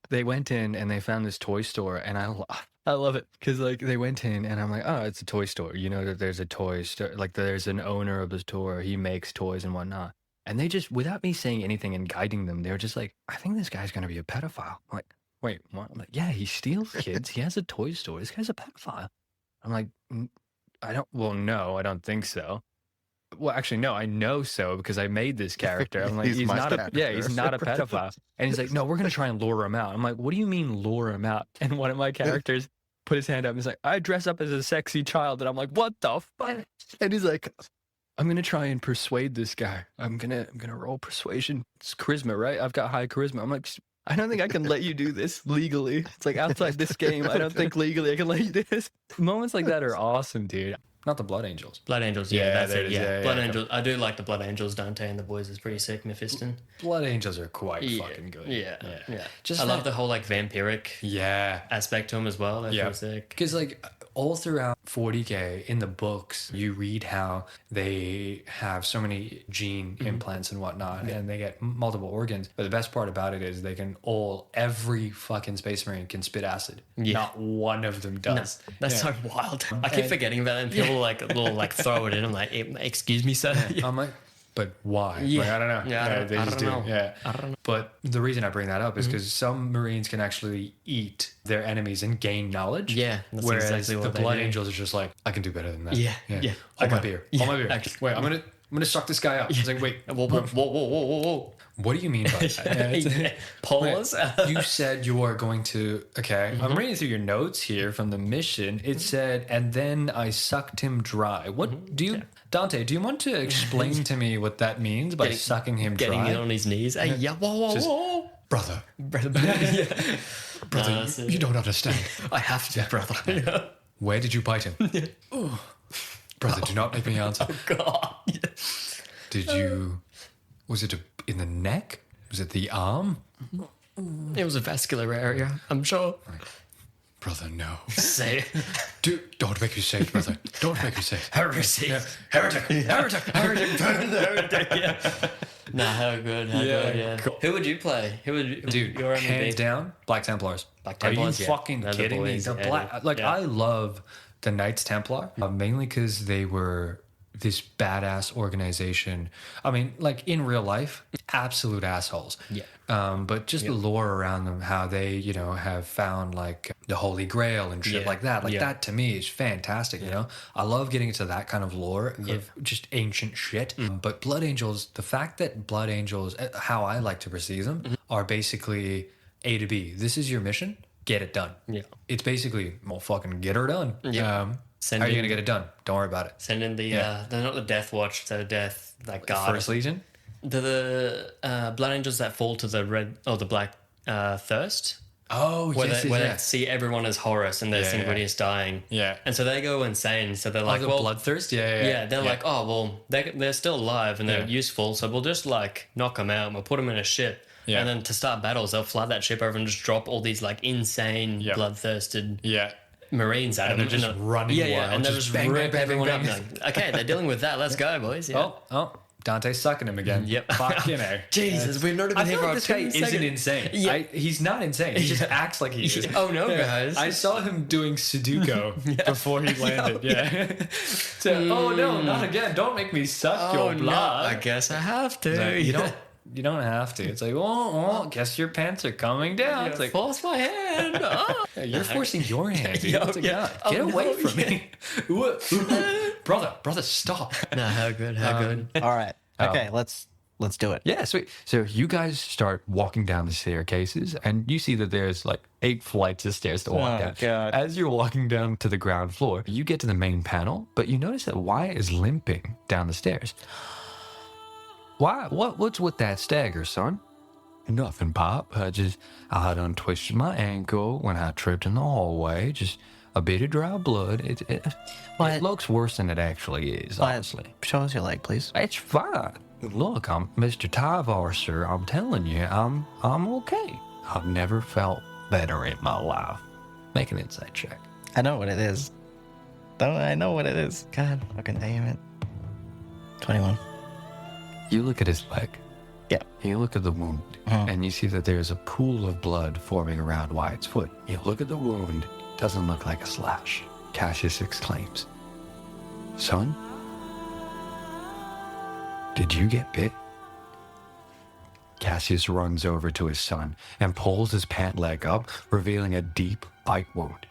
they went in and they found this toy store, and I love it because like they went in and I'm like, oh, it's a toy store. You know that there's a toy store, like there's an owner of the store. He makes toys and whatnot. And they just, without me saying anything and guiding them, they were just like, I think this guy's going to be a pedophile. I'm like, wait, what? I'm like, yeah, he steals kids. He has a toy store. This guy's a pedophile. I'm like, no, I don't think so. Well, actually, no, I know so because I made this character. I'm like, he's not a pedophile. And he's like, no, we're going to try and lure him out. I'm like, what do you mean lure him out? And one of my characters put his hand up and he's like, I dress up as a sexy child. And I'm like, what the fuck? And he's like, I'm going to try and persuade this guy. I'm going to roll persuasion. It's charisma, right? I've got high charisma. I'm like, I don't think I can let you do this legally. It's like outside this game. I don't think legally I can let you do this. Moments like that are awesome, dude. Not the Blood Angels. Blood Angels, yeah, that's it. Yeah, Blood Angels. I do like the Blood Angels. Dante and the boys is pretty sick. Mephiston. Blood Angels are quite fucking good. Yeah. I love the whole like vampiric aspect to them as well. That's really sick. Because like all throughout 40K in the books, you read how they have so many gene implants and whatnot, and they get multiple organs. But the best part about it is every fucking Space Marine can spit acid. Not one of them does. No, that's so wild. I keep forgetting about it, and people like throw it in. I'm like, excuse me, sir. I'm like, but why? Yeah. Like, I don't know. Yeah, they just do. Yeah. I don't know. But the reason I bring that up is because some Marines can actually eat their enemies and gain knowledge. Yeah. That's whereas exactly what the they Blood do. Angels are just like, I can do better than that. Yeah. Hold my beer. Yeah. Hold my beer. Actually, wait, I'm gonna suck this guy up. It's like, wait, whoa. What do you mean by that? Pause. You said you are going to. Okay, I'm reading through your notes here from the mission. It said, and then I sucked him dry. What do you, Dante? Do you want to explain to me what that means by sucking him dry? Getting it on his knees. Hey, whoa. Brother. Brother, you don't understand. I have to, brother. Where did you bite him? Brother, do not make me answer. Oh, God. Did you... Was it in the neck? Was it the arm? It was a vascular area, I'm sure. Brother, no. Say it. Don't make me say it, brother. Don't make me say it. Heresy. Yeah. Heretic. Yeah. Nah, how good. Cool. Who would you play? Dude, your hands down, Black Templars. Black Templars, Are you fucking kidding me? I love the Knights Templar, mainly because they were this badass organization. I mean, like in real life, absolute assholes. Yeah. But just the lore around them, how they, have found like the Holy Grail and shit like that. Like that to me is fantastic, I love getting into that kind of lore of just ancient shit. But Blood Angels, the fact that Blood Angels, how I like to perceive them, are basically A to B. This is your mission. Get it done. Yeah. It's basically, well, fucking get her done. Yeah. How are you going to get it done? Don't worry about it. Send in the, they're not the Death Watch, they're Death, like guard. First Legion? The Blood Angels that fall to the red, or the black thirst. Oh, where they see everyone as Horus and their Sanguinius dying. Yeah. And so they go insane. So they're like, bloodthirst? Yeah. They're like, oh, well, they're still alive and they're useful. So we'll just like knock them out and we'll put them in a ship. Yeah. And then to start battles, they'll fly that ship over and just drop all these like insane bloodthirsted Marines at them. And they're just running wild. And they'll just rip everyone up. Okay, they're dealing with that. Let's go, boys. Yeah. Oh. Dante's sucking him again. Yep. Fucking Jesus, we've not even here for this guy isn't insane. Yeah. He's not insane. He just acts like he is. Oh, no, guys. I saw him doing Sudoku before he landed. Yeah. Oh, no, not again. Don't make me suck your blood. No, I guess I have to. Like, you don't have to. It's like, guess your pants are coming down. It's like, force my hand. You're forcing your hand. Dude. It's like, get away from me. Brother, stop. No, how good. All right. Okay, let's do it. Yeah, sweet. So you guys start walking down the staircases, and you see that there's like 8 flights of stairs to walk down. God. As you're walking down to the ground floor, you get to the main panel, but you notice that Wyatt is limping down the stairs. Why? What's with that stagger, son? Nothing, Pop. I done twisted my ankle when I tripped in the hallway. Just a bit of dry blood. It looks worse than it actually is, honestly. Show us your leg, please. It's fine. Look, I'm Mr. Tyvar, sir. I'm telling you, I'm okay. I've never felt better in my life. Make an insight check. I know what it is. I know what it is. God fucking damn it. 21. You look at his leg. Yeah. You look at the wound, and you see that there's a pool of blood forming around Wyatt's foot. You look at the wound. Doesn't look like a slash. Cassius exclaims, "Son, did you get bit?" Cassius runs over to his son and pulls his pant leg up, revealing a deep bite wound.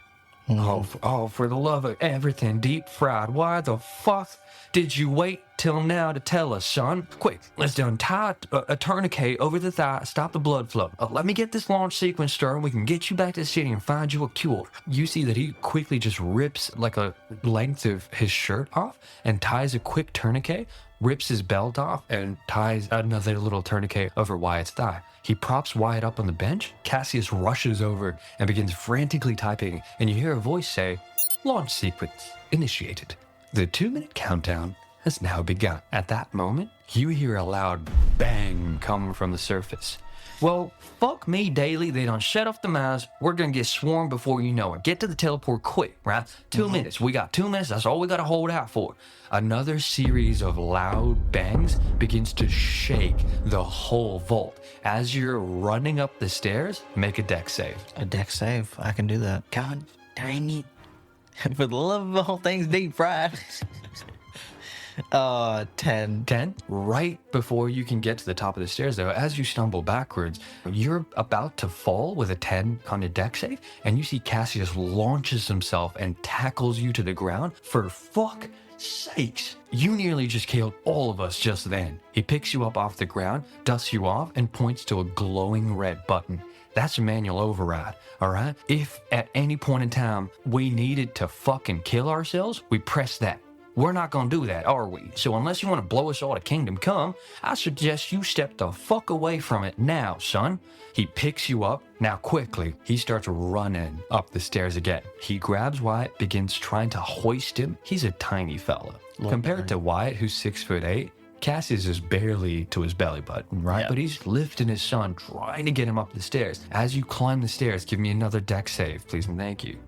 Oh, for the love of everything deep fried, why the fuck did you wait till now to tell us, son? Quick, let's untie a tourniquet over the thigh, stop the blood flow. Let me get this launch sequence started. We can get you back to the city and find you a cure. You see that he quickly just rips like a length of his shirt off and ties a quick tourniquet, rips his belt off, and ties another little tourniquet over Wyatt's thigh. He props Wyatt up on the bench. Cassius rushes over and begins frantically typing, and you hear a voice say, "Launch sequence initiated." The 2-minute countdown has now begun. At that moment, you hear a loud bang come from the surface. Well, fuck me, Daily. They done shut off the mouths. We're gonna get swarmed before you know it. Get to the teleport quick, right? 2 minutes. We got 2 minutes. That's all we gotta hold out for. Another series of loud bangs begins to shake the whole vault. As you're running up the stairs, make a dex save. A dex save? I can do that. God dang it. For the love of all things deep fried. 10. 10? Right before you can get to the top of the stairs, though, as you stumble backwards, you're about to fall with a 10 on your dex save, and you see Cassius launches himself and tackles you to the ground. For fuck sakes, you nearly just killed all of us just then. He picks you up off the ground, dusts you off, and points to a glowing red button. That's a manual override, all right? If at any point in time we needed to fucking kill ourselves, we press that. We're not gonna do that, are we? So unless you want to blow us all to Kingdom Come, I suggest you step the fuck away from it now, son. He picks you up. Now quickly, he starts running up the stairs again. He grabs Wyatt, begins trying to hoist him. He's a tiny fella. Compared to Wyatt, who's 6'8", Cassius is barely to his belly button, right? Yep. But he's lifting his son, trying to get him up the stairs. As you climb the stairs, give me another dex save, please and thank you.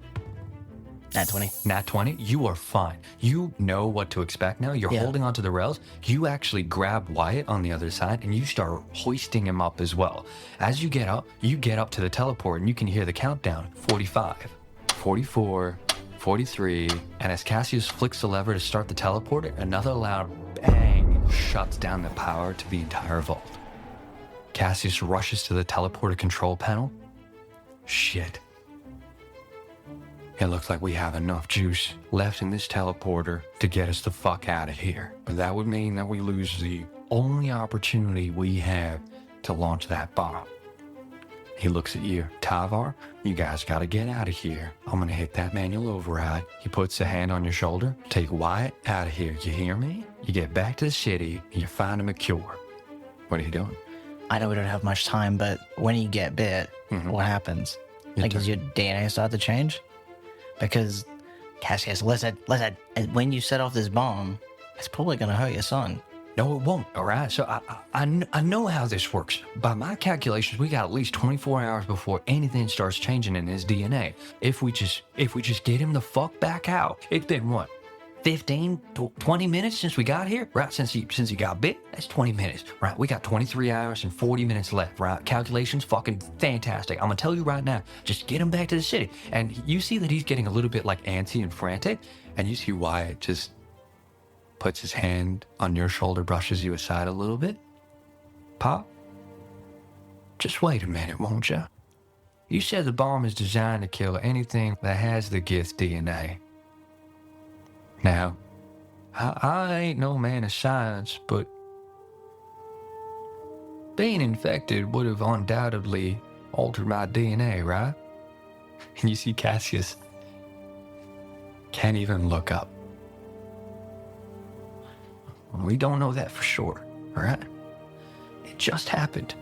Nat 20. Nat 20? You are fine. You know what to expect now. You're holding onto the rails. You actually grab Wyatt on the other side and you start hoisting him up as well. As you get up to the teleport and you can hear the countdown. 45, 44, 43. And as Cassius flicks the lever to start the teleporter, another loud bang shuts down the power to the entire vault. Cassius rushes to the teleporter control panel. Shit. It looks like we have enough juice left in this teleporter to get us the fuck out of here. But that would mean that we lose the only opportunity we have to launch that bomb. He looks at you. Tavar, you guys gotta get out of here. I'm gonna hit that manual override. He puts a hand on your shoulder. Take Wyatt out of here. You hear me? You get back to the city and you find him a cure. What are you doing? I know we don't have much time, but when you get bit, what happens? Does your DNA start to change? Because Cassius, listen, when you set off this bomb, it's probably going to hurt your son. No, it won't, all right? So I know how this works. By my calculations, we got at least 24 hours before anything starts changing in his DNA. If we just get him the fuck back out, it's been what? 15, 20 minutes since we got here, right? Since he got bit, that's 20 minutes, right? We got 23 hours and 40 minutes left, right? Calculations fucking fantastic. I'm gonna tell you right now, just get him back to the city. And you see that he's getting a little bit like antsy and frantic, and you see Wyatt just puts his hand on your shoulder, brushes you aside a little bit. Pop, just wait a minute, won't you? You said the bomb is designed to kill anything that has the Gith DNA. Now, I ain't no man of science, but being infected would have undoubtedly altered my DNA, right? And you see Cassius can't even look up. We don't know that for sure, all right? It just happened.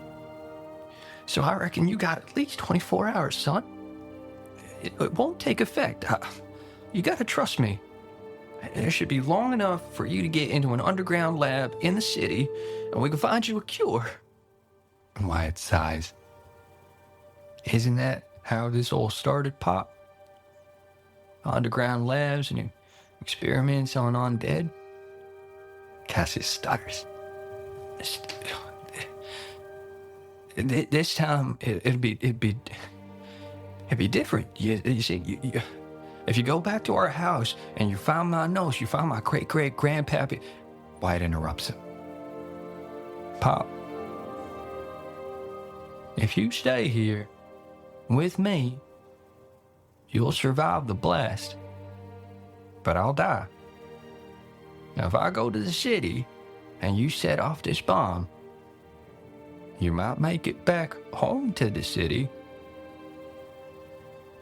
So I reckon you got at least 24 hours, son. It won't take effect. You gotta trust me. It should be long enough for you to get into an underground lab in the city, and we can find you a cure. Wyatt sighs. Isn't that how this all started, Pop? Underground labs and experiments on undead? Cassius stutters. This time it'd be different. You see, if you go back to our house and you find my notes, you find my great-great-grandpappy. Wyatt interrupts him. Pop, If you stay here with me, you'll survive the blast. But I'll die. Now, if I go to the city and you set off this bomb, you might make it back home to the city.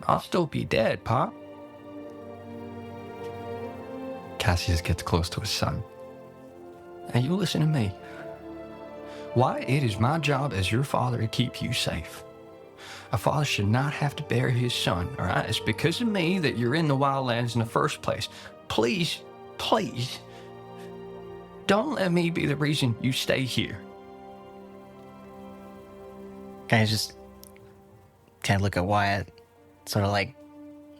I'll still be dead, Pop. Cassius gets close to his son. Now you listen to me. Why, it is my job as your father to keep you safe. A father should not have to bury his son, all right? It's because of me that you're in the wildlands in the first place. Please, please, don't let me be the reason you stay here. Can I just kind of look at Wyatt, sort of like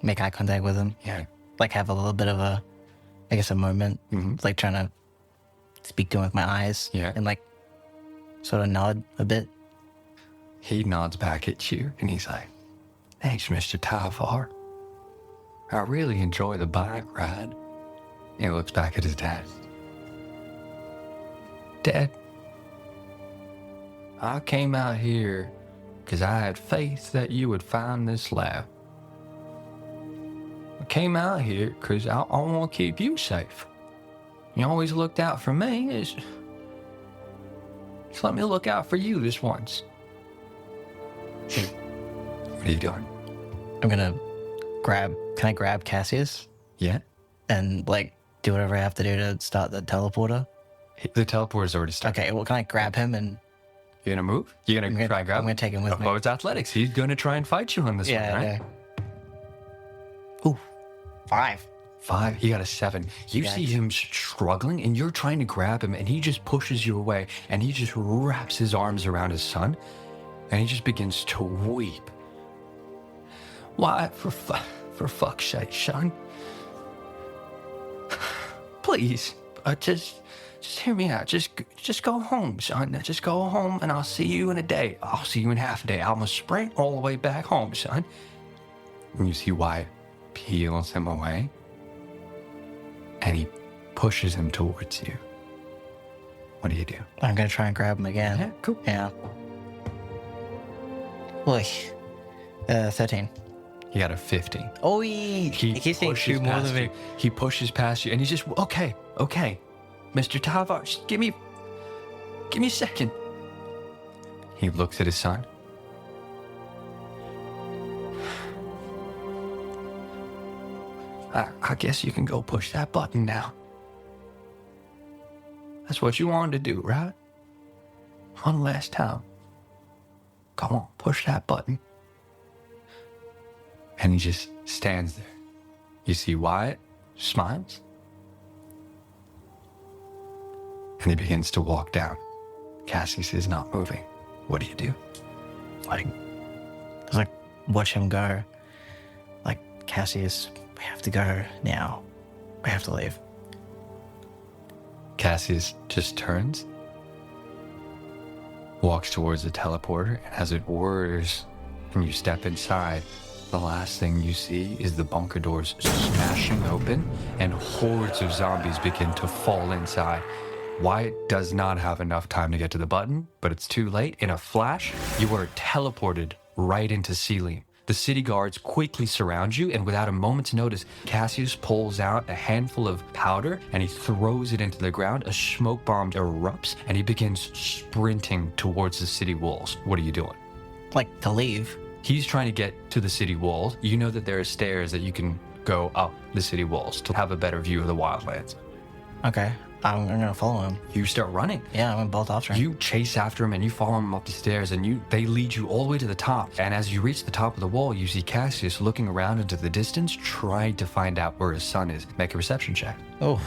make eye contact with him? Yeah. Like have a little bit of a, I guess, a moment. Like trying to speak to him with my eyes. Yeah. And like sort of nod a bit. He nods back at you and he's like, thanks, Mr. Tyvar. I really enjoy the bike ride. And he looks back at his dad. Dad, I came out here because I had faith that you would find this lab. I came out here because I want to keep you safe. You always looked out for me. Just let me look out for you this once. What are you doing? I'm gonna can I grab Cassius? Yeah. And like do whatever I have to do to start the teleporter? The teleporter's already started. Okay, well, can I grab him and... You gonna move? You gonna try and grab him? I'm gonna take him with me. Oh, it's athletics. He's gonna try and fight you on this one, right? Yeah. Ooh, 5. 5. He got a 7. You see him struggling, and you're trying to grab him, and he just pushes you away, and he just wraps his arms around his son, and he just begins to weep. Why, for fuck's sake, son? Please, just hear me out. Just go home, son. Just go home, and I'll see you in a day. I'll see you in half a day. I'm gonna sprint all the way back home, son. And you see Wyatt peels him away, and he pushes him towards you. What do you do? I'm gonna try and grab him again. Yeah, cool. Yeah. Look, 13. He got a 50. Oh, he's saying 2 more than me. He pushes past you, and he's just, okay. Mr. Tyvar, just give me a second. He looks at his son. I guess you can go push that button now. That's what you wanted to do, right? One last time. Come on, push that button. And he just stands there. You see Wyatt smiles. And he begins to walk down. Cassius is not moving. What do you do? Just watch him go. Like, Cassius, we have to go now. We have to leave. Cassius just turns, walks towards the teleporter, and as it whirs and you step inside, the last thing you see is the bunker doors smashing open and hordes of zombies begin to fall inside. Wyatt does not have enough time to get to the button, but it's too late. In a flash, you are teleported right into Selim. The city guards quickly surround you, and without a moment's notice, Cassius pulls out a handful of powder and he throws it into the ground. A smoke bomb erupts and he begins sprinting towards the city walls. What are you doing? Like, to leave. He's trying to get to the city walls. You know that there are stairs that you can go up the city walls to have a better view of the wildlands. Okay. I'm gonna follow him. You start running. Yeah, I'm gonna bolt after him. You chase after him and you follow him up the stairs and they lead you all the way to the top. And as you reach the top of the wall, you see Cassius looking around into the distance, trying to find out where his son is. Make a reception check. Oh,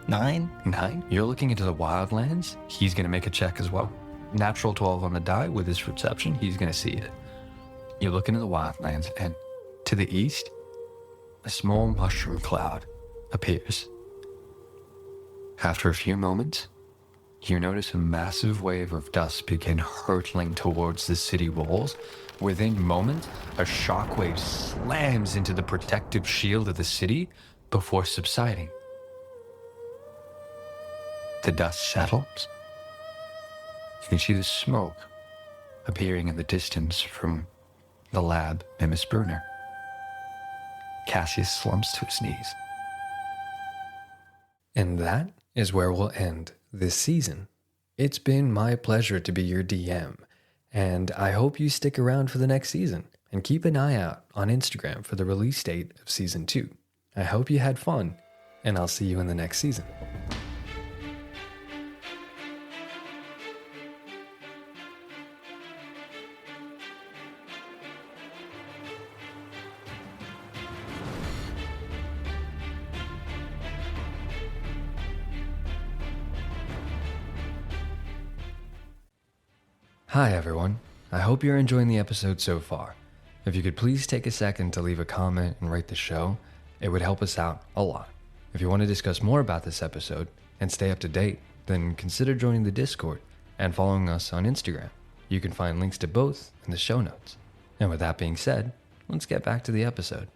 9? 9? You're looking into the wildlands. He's gonna make a check as well. Natural 12 on the die with his reception. He's gonna see it. You look into the wildlands and to the east, a small mushroom cloud appears. After a few moments, you notice a massive wave of dust begin hurtling towards the city walls. Within moments, a shockwave slams into the protective shield of the city before subsiding. The dust settles. You can see the smoke appearing in the distance from the lab Mimus Bruner. Cassius slumps to his knees. And that is where we'll end this season. It's been my pleasure to be your DM, and I hope you stick around for the next season and keep an eye out on Instagram for the release date of Season 2. I hope you had fun, and I'll see you in the next season. Hi everyone, I hope you're enjoying the episode so far. If you could please take a second to leave a comment and rate the show, it would help us out a lot. If you want to discuss more about this episode and stay up to date, then consider joining the Discord and following us on Instagram. You can find links to both in the show notes. And with that being said, let's get back to the episode.